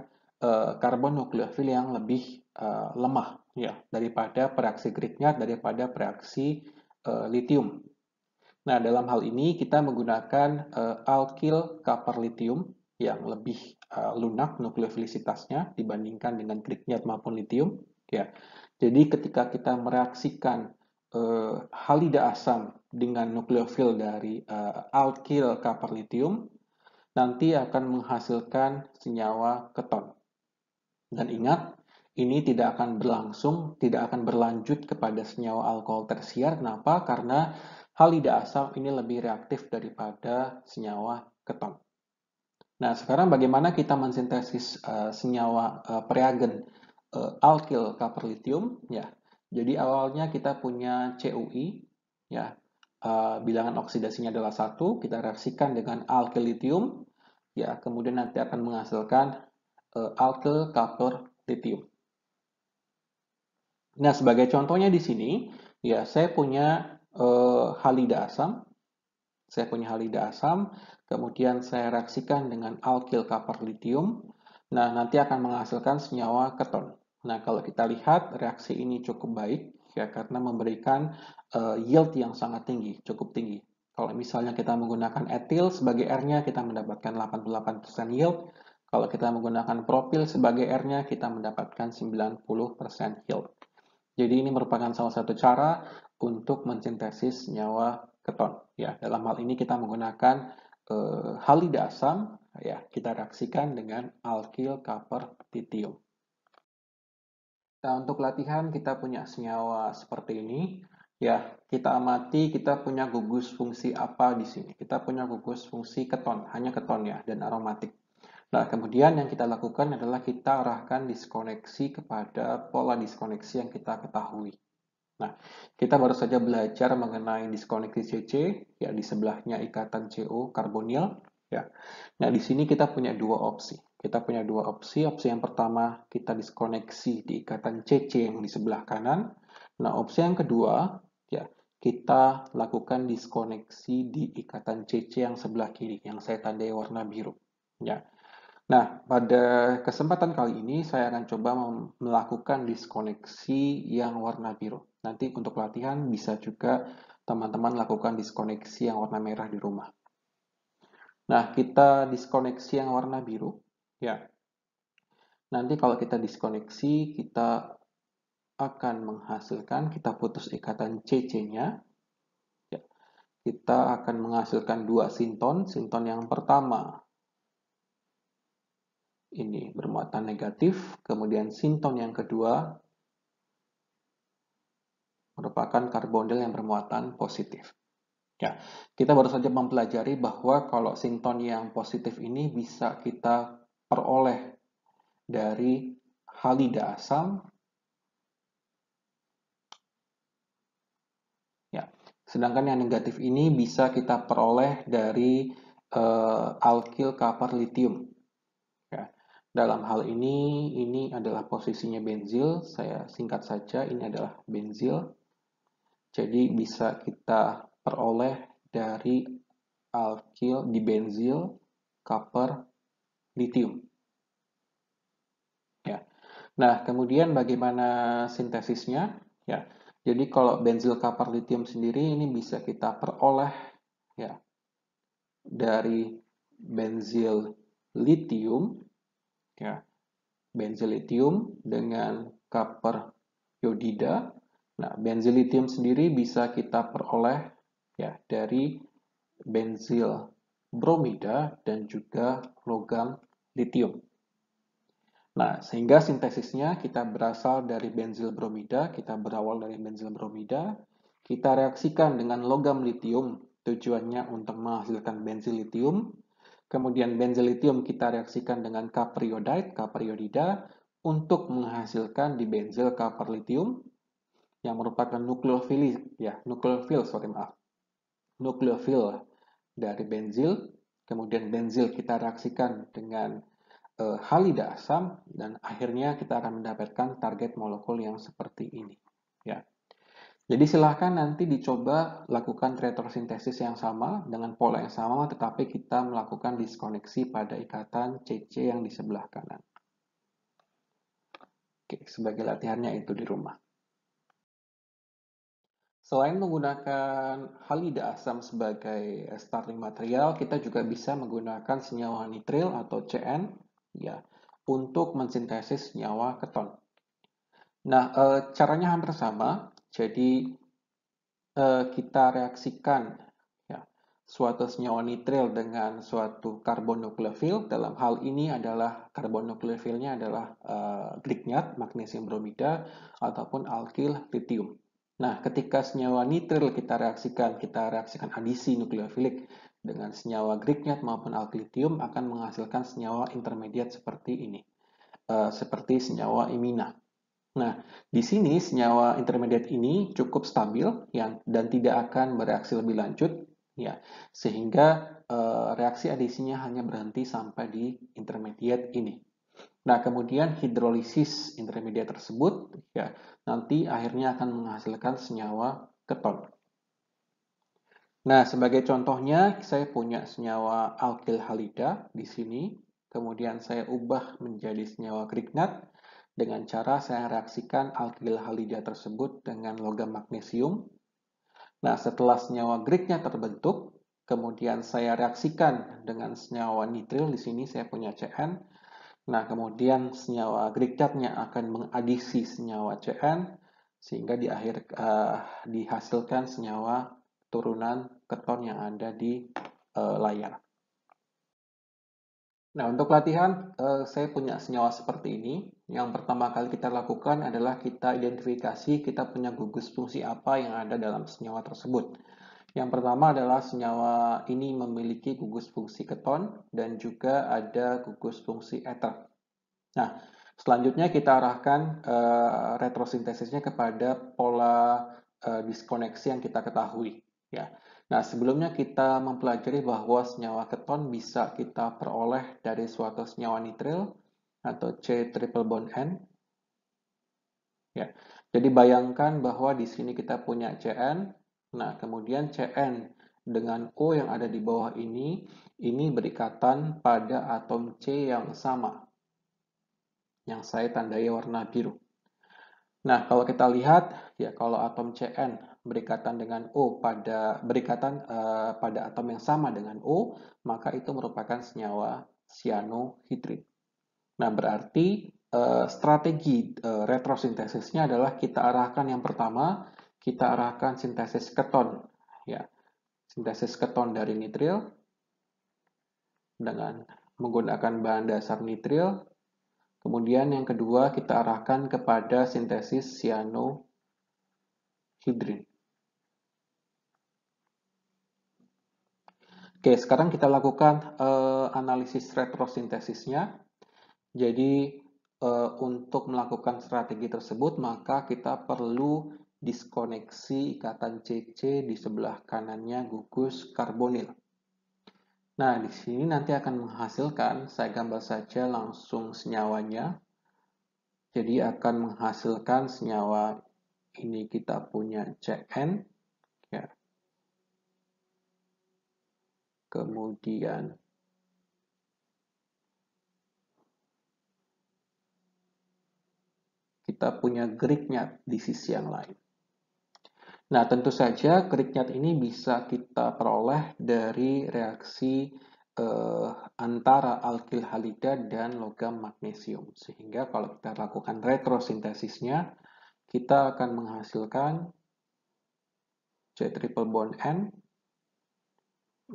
karbon nukleofil yang lebih lemah ya daripada reaksi Grignard, daripada reaksi litium. Nah, dalam hal ini kita menggunakan alkyl copper lithium yang lebih lunak nukleofilisitasnya dibandingkan dengan Grignard maupun lithium. Ya, jadi ketika kita mereaksikan halida asam dengan nukleofil dari alkyl copper lithium, nanti akan menghasilkan senyawa keton. Dan ingat, ini tidak akan berlangsung, tidak akan berlanjut kepada senyawa alkohol tersier. Kenapa? Karena halida asam ini lebih reaktif daripada senyawa keton. Nah, sekarang bagaimana kita mensintesis senyawa preagen alkyl copper lithium? Ya, jadi awalnya kita punya CuI, ya, bilangan oksidasinya adalah 1, kita reaksikan dengan alkyl lithium, ya, kemudian nanti akan menghasilkan alkyl copper lithium. Nah, sebagai contohnya di sini, ya saya punya halida asam. Saya punya halida asam, kemudian saya reaksikan dengan alkyl copper lithium. Nah, nanti akan menghasilkan senyawa keton. Nah, kalau kita lihat reaksi ini cukup baik ya karena memberikan yield yang sangat tinggi, cukup tinggi. Kalau misalnya kita menggunakan etil sebagai R-nya kita mendapatkan 88% yield. Kalau kita menggunakan propil sebagai R-nya kita mendapatkan 90% yield. Jadi ini merupakan salah satu cara untuk mensintesis senyawa keton. Ya, dalam hal ini kita menggunakan halida asam, ya kita reaksikan dengan alkyl copper lithium. Nah, untuk latihan kita punya senyawa seperti ini. Ya, kita amati kita punya gugus fungsi apa di sini. Kita punya gugus fungsi keton, hanya keton ya, dan aromatik. Nah, kemudian yang kita lakukan adalah kita arahkan diskoneksi kepada pola diskoneksi yang kita ketahui. Nah, kita baru saja belajar mengenai diskoneksi CC, ya di sebelahnya ikatan CO karbonil, ya. Nah, di sini kita punya dua opsi. Kita punya dua opsi. Opsi yang pertama kita diskoneksi di ikatan CC yang di sebelah kanan. Nah, opsi yang kedua, ya kita lakukan diskoneksi di ikatan CC yang sebelah kiri, yang saya tandai warna biru, ya. Nah, pada kesempatan kali ini saya akan coba melakukan diskoneksi yang warna biru. Nanti untuk latihan bisa juga teman-teman lakukan diskoneksi yang warna merah di rumah. Nah, kita diskoneksi yang warna biru. Ya. Nanti kalau kita diskoneksi, kita akan menghasilkan, kita putus ikatan CC-nya. Ya. Kita akan menghasilkan dua sinton. Sinton yang pertama ini bermuatan negatif, kemudian sinton yang kedua merupakan karbonil yang bermuatan positif. Ya, kita baru saja mempelajari bahwa kalau sinton yang positif ini bisa kita peroleh dari halida asam. Ya, sedangkan yang negatif ini bisa kita peroleh dari alkyl copper lithium. Ya. Dalam hal ini adalah posisinya benzil. Saya singkat saja, ini adalah benzil. Jadi bisa kita peroleh dari alkyl dibenzil copper lithium. Ya. Nah, kemudian bagaimana sintesisnya? Ya. Jadi kalau benzil copper lithium sendiri ini bisa kita peroleh ya dari benzil lithium ya. Benzil lithium dengan copper yodida. Nah, benzil lithium sendiri bisa kita peroleh ya dari benzil bromida dan juga logam litium. Nah, sehingga sintesisnya kita berasal dari benzil bromida, kita berawal dari benzil bromida, kita reaksikan dengan logam litium, tujuannya untuk menghasilkan benzil litium, kemudian benzil litium kita reaksikan dengan copper iodide, copper iodida, untuk menghasilkan dibenzyl copper lithium yang merupakan nukleofil ya, nukleofil dari benzil. Kemudian benzil kita reaksikan dengan halida asam dan akhirnya kita akan mendapatkan target molekul yang seperti ini ya. Jadi silahkan nanti dicoba lakukan retrosintesis yang sama dengan pola yang sama, tetapi kita melakukan diskoneksi pada ikatan CC yang di sebelah kanan. Oke, sebagai latihannya itu di rumah. Selain menggunakan halida asam sebagai starting material, kita juga bisa menggunakan senyawa nitril atau CN ya untuk mensintesis senyawa keton. Nah, caranya hampir sama. Jadi kita reaksikan ya, suatu senyawa nitril dengan suatu karbon nukleofil. Dalam hal ini adalah karbon nukleofilnya adalah grignard, magnesium bromida, ataupun alkil lithium. Nah, ketika senyawa nitril kita reaksikan adisi nukleofilik dengan senyawa grignard maupun alkil lithium akan menghasilkan senyawa intermediate seperti ini, seperti senyawa imina. Nah, di sini senyawa intermediate ini cukup stabil dan tidak akan bereaksi lebih lanjut ya, sehingga reaksi adisinya hanya berhenti sampai di intermediate ini. Nah, kemudian hidrolisis intermediate tersebut ya nanti akhirnya akan menghasilkan senyawa keton. Nah, sebagai contohnya saya punya senyawa alkyl halida di sini, kemudian saya ubah menjadi senyawa grignard. Dengan cara saya reaksikan alkyl halida tersebut dengan logam magnesium. Nah, setelah senyawa grignard terbentuk, kemudian saya reaksikan dengan senyawa nitril. Di sini saya punya CN. Nah, kemudian senyawa grignardnya akan mengadisi senyawa CN sehingga dihasilkan senyawa turunan keton yang ada di layar. Nah, untuk latihan, saya punya senyawa seperti ini. Yang pertama kali kita lakukan adalah kita identifikasi kita punya gugus fungsi apa yang ada dalam senyawa tersebut. Yang pertama adalah senyawa ini memiliki gugus fungsi keton dan juga ada gugus fungsi ether. Nah, selanjutnya kita arahkan retrosintesisnya kepada pola diskoneksi yang kita ketahui. Ya. Nah, sebelumnya kita mempelajari bahwa senyawa keton bisa kita peroleh dari suatu senyawa nitril atau C triple bond N. Ya. Jadi bayangkan bahwa di sini kita punya Cn. Nah, kemudian Cn dengan O yang ada di bawah ini berikatan pada atom C yang sama, yang saya tandai warna biru. Nah, kalau kita lihat ya kalau atom Cn berikatan dengan O pada atom yang sama dengan O, maka itu merupakan senyawa cyanohydrin. Nah, berarti strategi retrosintesisnya adalah kita arahkan yang pertama, kita arahkan sintesis keton ya. Sintesis keton dari nitril dengan menggunakan bahan dasar nitril. Kemudian yang kedua kita arahkan kepada sintesis cyanohydrin. Oke, sekarang kita lakukan analisis retrosintesisnya. Jadi untuk melakukan strategi tersebut maka kita perlu diskoneksi ikatan CC di sebelah kanannya gugus karbonil. Nah, di sini nanti akan menghasilkan, saya gambar saja langsung senyawanya. Jadi akan menghasilkan senyawa ini kita punya Cn ya. Kemudian kita punya grignard di sisi yang lain. Nah, tentu saja grignard ini bisa kita peroleh dari reaksi antara alkyl halida dan logam magnesium. Sehingga kalau kita lakukan retrosintesisnya, kita akan menghasilkan C triple bond N,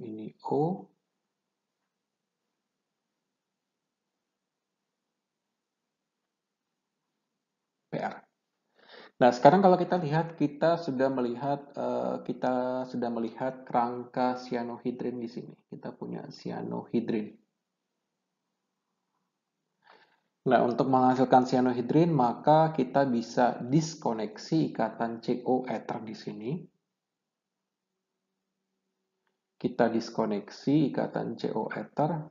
ini O, PR. Nah, sekarang kalau kita lihat, kita sudah melihat kerangka cyanohydrin di sini. Kita punya cyanohydrin. Nah, untuk menghasilkan cyanohidrin, maka kita bisa diskoneksi ikatan CO ether di sini. Kita diskoneksi ikatan CO ether.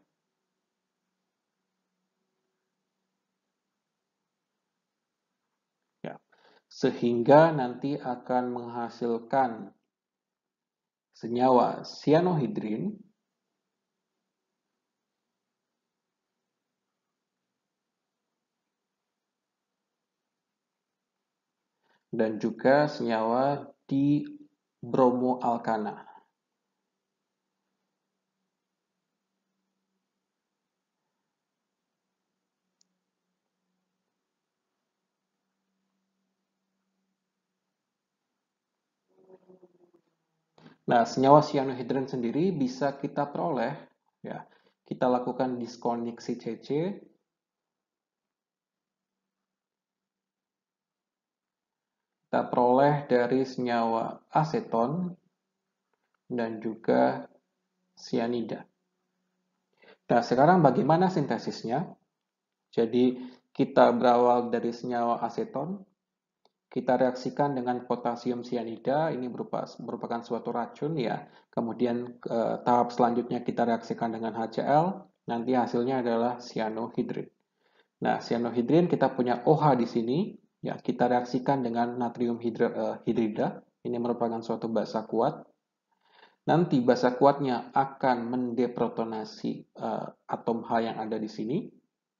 Ya. Sehingga nanti akan menghasilkan senyawa cyanohidrin dan juga senyawa di bromoalkana. Nah, senyawa cyanohidrin sendiri bisa kita peroleh, ya. Kita lakukan diskoneksi CC. Kita peroleh dari senyawa aseton dan juga cyanida. Nah, sekarang bagaimana sintesisnya? Jadi, kita berawal dari senyawa aseton, kita reaksikan dengan potasium cyanida, ini merupakan suatu racun ya. Kemudian tahap selanjutnya kita reaksikan dengan HCl, nanti hasilnya adalah cyanohidrin. Nah, cyanohidrin kita punya OH di sini, ya kita reaksikan dengan natrium hidrida, ini merupakan suatu basa kuat. Nanti basa kuatnya akan mendeprotonasi atom H yang ada di sini,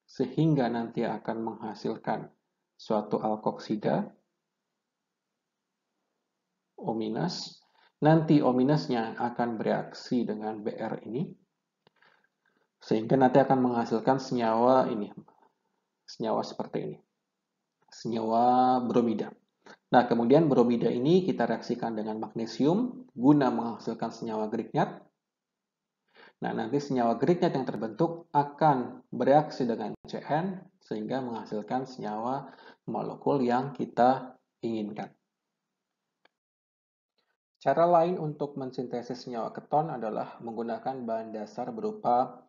sehingga nanti akan menghasilkan suatu alkoksida, O-. Nanti O- akan bereaksi dengan Br ini, sehingga nanti akan menghasilkan senyawa ini, senyawa seperti ini, senyawa bromida. Nah, kemudian bromida ini kita reaksikan dengan magnesium guna menghasilkan senyawa grignard. Nah, nanti senyawa grignard yang terbentuk akan bereaksi dengan Cn sehingga menghasilkan senyawa molekul yang kita inginkan. Cara lain untuk mensintesis senyawa keton adalah menggunakan bahan dasar berupa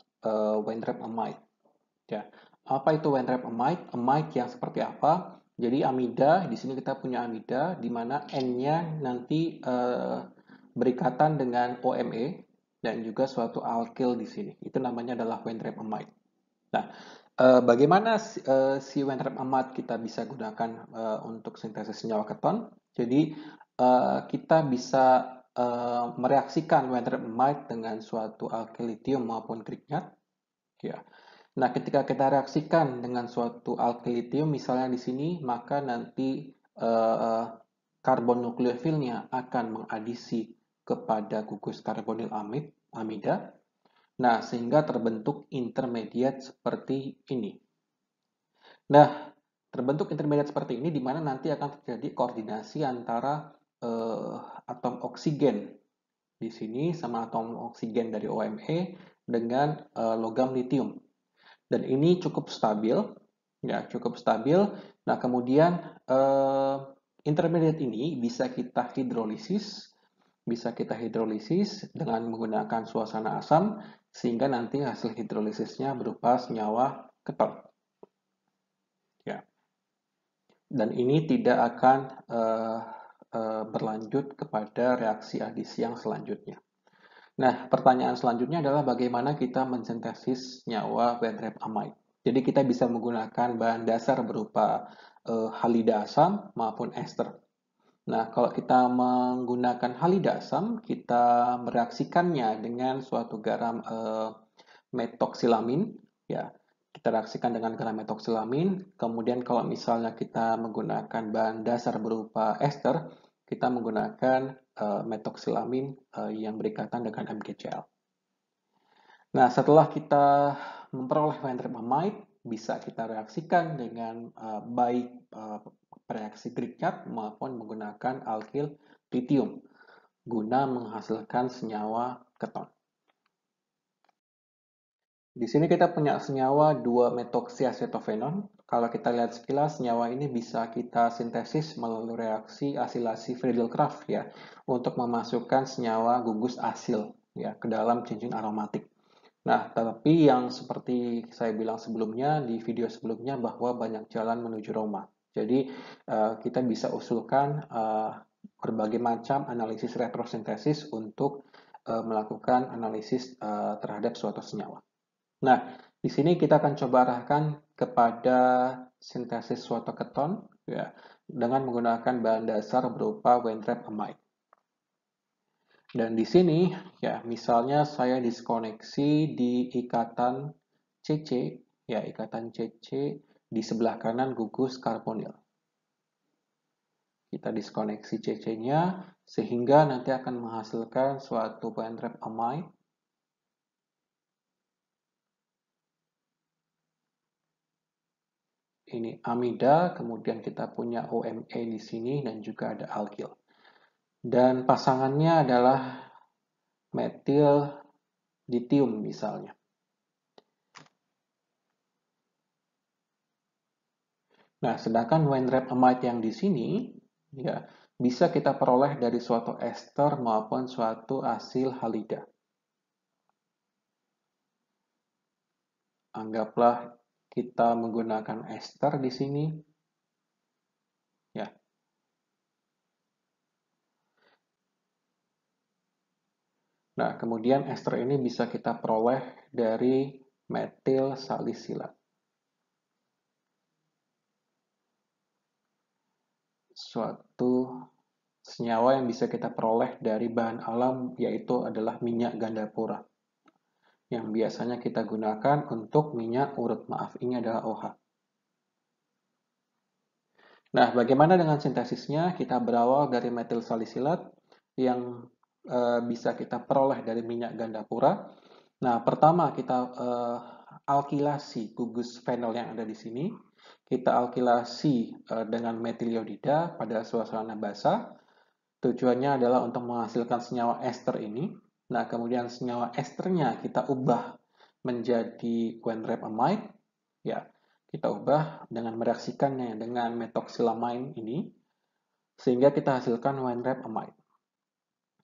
Weintraub amide. Ya. Apa itu Weintraub amide? Amide yang seperti apa? Jadi amida, di sini kita punya amida, di mana N-nya nanti berikatan dengan OMe dan juga suatu alkyl di sini. Itu namanya adalah Weintraub amide. Nah, bagaimana si Weintraub amide kita bisa gunakan untuk sintesis senyawa keton? Jadi kita bisa mereaksikan Weintraub amide dengan suatu alkyl litium maupun grignard. Ya. Nah, ketika kita reaksikan dengan suatu alkyl litium, misalnya di sini, maka nanti karbon nukleofilnya akan mengadisi kepada gugus karbonil amida. Nah, sehingga terbentuk intermediate seperti ini. Nah, terbentuk intermediate seperti ini di mana nanti akan terjadi koordinasi antara atom oksigen di sini sama atom oksigen dari OMe dengan logam litium. Dan ini cukup stabil, ya cukup stabil. Nah, kemudian intermediate ini bisa kita hidrolisis dengan menggunakan suasana asam sehingga nanti hasil hidrolisisnya berupa senyawa keton. Ya. Dan ini tidak akan berlanjut kepada reaksi adisi yang selanjutnya. Nah, pertanyaan selanjutnya adalah bagaimana kita mensintesis senyawa Weintraub amide. Jadi kita bisa menggunakan bahan dasar berupa halida asam maupun ester. Nah, kalau kita menggunakan halida asam, kita mereaksikannya dengan suatu garam metoksilamin, ya. Kita reaksikan dengan garam metoksilamin. Kemudian kalau misalnya kita menggunakan bahan dasar berupa ester, kita menggunakan metoksilamin yang berikatan dengan MgCl. Nah, setelah kita memperoleh Weintraub amide, bisa kita reaksikan dengan baik reaksi Grignard maupun menggunakan alkyl litium guna menghasilkan senyawa keton. Di sini kita punya senyawa 2-metoxiacetophenon. Kalau kita lihat sekilas, senyawa ini bisa kita sintesis melalui reaksi asilasi Friedel-Crafts ya, untuk memasukkan senyawa gugus asil ya ke dalam cincin aromatik. Nah, tapi yang seperti saya bilang sebelumnya di video sebelumnya bahwa banyak jalan menuju Roma. Jadi kita bisa usulkan berbagai macam analisis retrosintesis untuk melakukan analisis terhadap suatu senyawa. Nah, di sini kita akan coba arahkan kepada sintesis suatu keton ya, dengan menggunakan bahan dasar berupa Weintraub amide. Dan di sini, ya, misalnya saya diskoneksi di ikatan CC, ya, ikatan CC di sebelah kanan gugus karbonil. Kita diskoneksi CC-nya, sehingga nanti akan menghasilkan suatu Weintraub amide. Ini amida, kemudian kita punya OMe di sini, dan juga ada alkil. Dan pasangannya adalah metil ditium misalnya. Nah, sedangkan Weintraub amide yang di sini ya bisa kita peroleh dari suatu ester maupun suatu asil halida. Anggaplah kita menggunakan ester di sini. Ya. Nah, kemudian ester ini bisa kita peroleh dari metil salisilat. Suatu senyawa yang bisa kita peroleh dari bahan alam yaitu adalah minyak gandapura yang biasanya kita gunakan untuk minyak urut. Maaf, ini adalah OH. Nah, bagaimana dengan sintesisnya? Kita berawal dari metil salisilat yang bisa kita peroleh dari minyak gandapura. Nah, pertama kita alkilasi gugus fenol yang ada di sini. Kita alkilasi dengan metil iodida pada suasana basah. Tujuannya adalah untuk menghasilkan senyawa ester ini. Nah, kemudian senyawa esternya kita ubah menjadi Weintraub amide. Ya, kita ubah dengan mereaksikannya dengan metoksilamain ini, sehingga kita hasilkan Weintraub amide.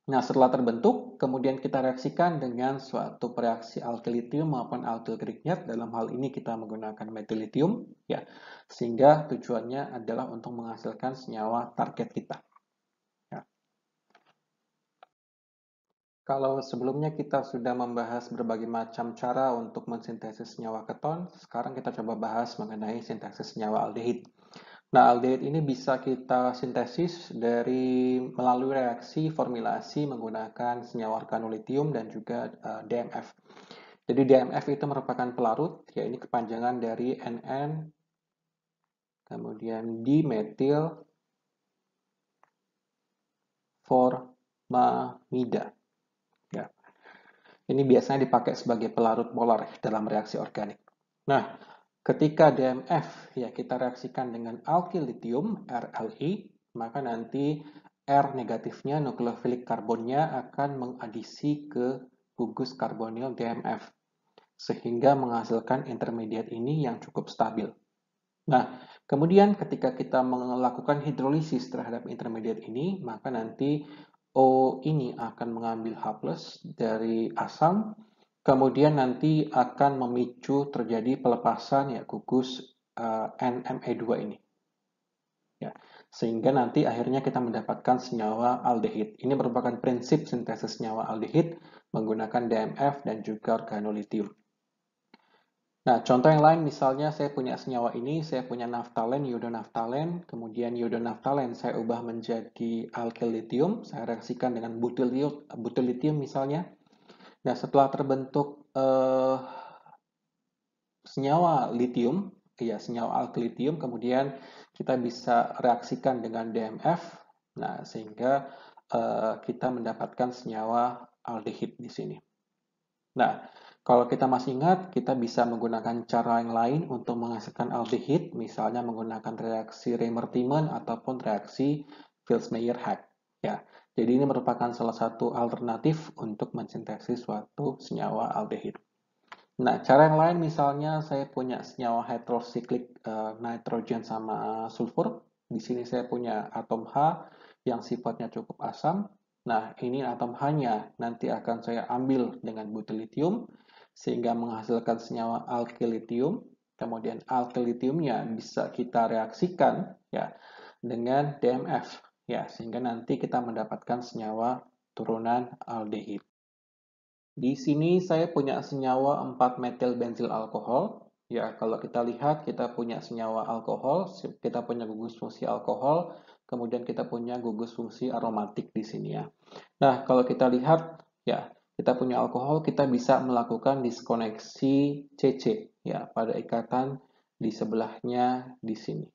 Nah, setelah terbentuk, kemudian kita reaksikan dengan suatu reaksi alkyl litium maupun alkyl grignard. Dalam hal ini kita menggunakan metil litium, ya, sehingga tujuannya adalah untuk menghasilkan senyawa target kita. Ya. Kalau sebelumnya kita sudah membahas berbagai macam cara untuk mensintesis senyawa keton, sekarang kita coba bahas mengenai sintesis senyawa aldehid. Nah, aldehid ini bisa kita sintesis melalui reaksi formulasi menggunakan senyawa organolitium dan juga DMF. Jadi DMF itu merupakan pelarut, ya ini kepanjangan dari NN, kemudian dimetil formamida. Ya. Ini biasanya dipakai sebagai pelarut polar dalam reaksi organik. Nah, ketika DMF ya kita reaksikan dengan alkyl litium RLI, maka nanti R negatifnya nukleofilik karbonnya akan mengadisi ke gugus karbonil DMF sehingga menghasilkan intermediat ini yang cukup stabil. Nah, kemudian ketika kita melakukan hidrolisis terhadap intermediat ini, maka nanti O ini akan mengambil H+ dari asam, kemudian nanti akan memicu terjadi pelepasan ya gugus NMe2 ini. Ya, sehingga nanti akhirnya kita mendapatkan senyawa aldehid. Ini merupakan prinsip sintesis senyawa aldehid menggunakan DMF dan juga organolitium. Nah, contoh yang lain misalnya saya punya senyawa ini, saya punya naftalen, iodonaftalen, kemudian iodonaftalen saya ubah menjadi alkyl litium, saya reaksikan dengan butyl litium misalnya. Nah, setelah terbentuk senyawa litium, ya senyawa alkyl litium, kemudian kita bisa reaksikan dengan DMF, nah sehingga kita mendapatkan senyawa aldehid di sini. Nah, kalau kita masih ingat, kita bisa menggunakan cara yang lain untuk menghasilkan aldehid, misalnya menggunakan reaksi Reimer-Tiemann ataupun reaksi Vilsmeier-Haack. Ya, jadi ini merupakan salah satu alternatif untuk mensintesis suatu senyawa aldehid. Nah, cara yang lain misalnya saya punya senyawa heterosiklik nitrogen sama sulfur. Di sini saya punya atom H yang sifatnya cukup asam. Nah, ini atom H-nya nanti akan saya ambil dengan butyl litium sehingga menghasilkan senyawa alkylitium. Kemudian alkylitiumnya bisa kita reaksikan ya dengan DMF ya, sehingga nanti kita mendapatkan senyawa turunan aldehid. Di sini saya punya senyawa 4-metil benzil alkohol. Ya, kalau kita lihat kita punya senyawa alkohol, kita punya gugus fungsi alkohol, kemudian kita punya gugus fungsi aromatik di sini ya. Nah, kalau kita lihat ya, kita punya alkohol, kita bisa melakukan diskoneksi CC ya pada ikatan di sebelahnya di sini.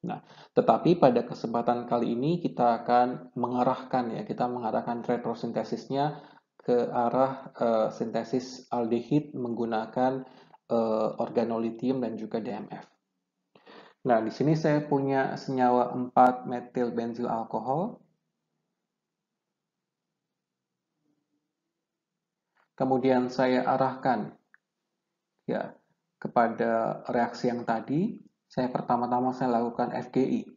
Nah, tetapi pada kesempatan kali ini kita akan mengarahkan retrosintesisnya ke arah sintesis aldehid menggunakan organolitium dan juga DMF. Nah, di sini saya punya senyawa 4-metil benzil alkohol. Kemudian saya arahkan ya kepada reaksi yang tadi. Pertama-tama saya lakukan FGI.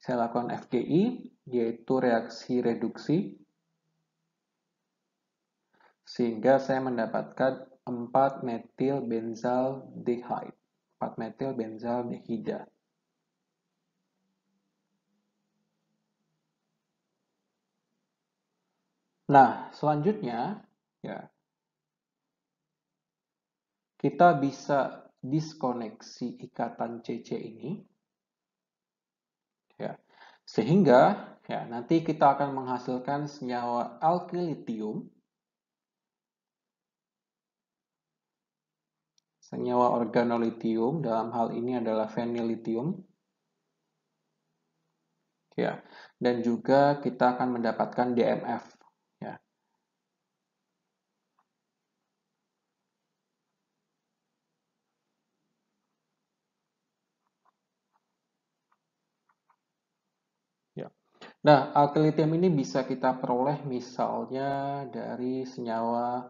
Saya lakukan FGI, yaitu reaksi reduksi, sehingga saya mendapatkan 4-metil benzaldehyde, 4-metil benzaldehida. Nah, selanjutnya ya kita bisa diskoneksi ikatan CC ini ya. Sehingga ya nanti kita akan menghasilkan senyawa alkylitium, senyawa organolitium, dalam hal ini adalah fenillitium. Ya, dan juga kita akan mendapatkan DMF ya. Ya. Nah, alkylitium ini bisa kita peroleh misalnya dari senyawa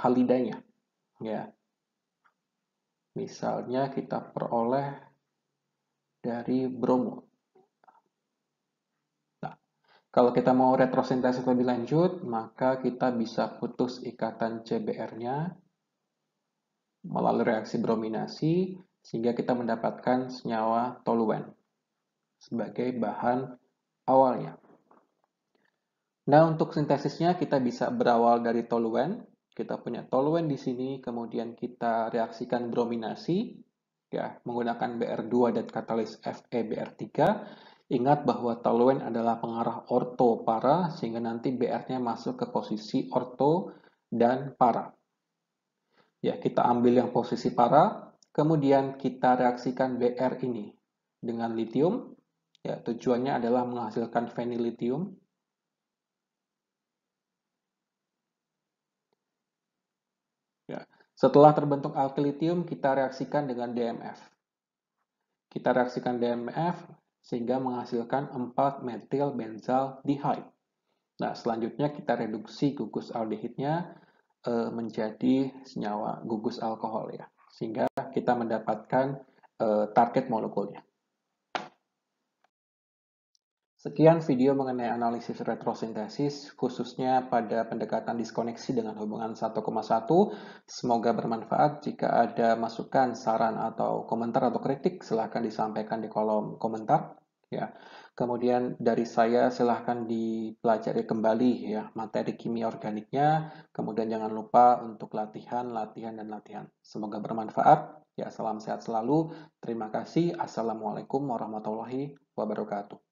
halidanya ya. Misalnya kita peroleh dari bromo. Nah, kalau kita mau retrosintesis lebih lanjut, maka kita bisa putus ikatan CBR-nya melalui reaksi brominasi sehingga kita mendapatkan senyawa toluen sebagai bahan awalnya. Nah, untuk sintesisnya kita bisa berawal dari toluen. Kita punya toluen di sini, kemudian kita reaksikan brominasi ya menggunakan Br2 dan katalis FeBr3. Ingat bahwa toluen adalah pengarah orto para sehingga nanti Br-nya masuk ke posisi orto dan para. Ya, kita ambil yang posisi para, kemudian kita reaksikan Br ini dengan litium. Ya, tujuannya adalah menghasilkan fenillitium. Ya. Setelah terbentuk alkylitium, kita reaksikan dengan DMF. Kita reaksikan DMF sehingga menghasilkan 4-metil benzaldehyde. Nah, selanjutnya kita reduksi gugus aldehidnya menjadi senyawa gugus alkohol ya, sehingga kita mendapatkan target molekulnya. Sekian video mengenai analisis retrosintesis, khususnya pada pendekatan diskoneksi dengan hubungan 1,1. Semoga bermanfaat. Jika ada masukan, saran, atau komentar atau kritik, silahkan disampaikan di kolom komentar. Ya. Kemudian dari saya silahkan dipelajari kembali ya materi kimia organiknya. Kemudian jangan lupa untuk latihan, dan latihan. Semoga bermanfaat. Ya, salam sehat selalu. Terima kasih. Assalamualaikum warahmatullahi wabarakatuh.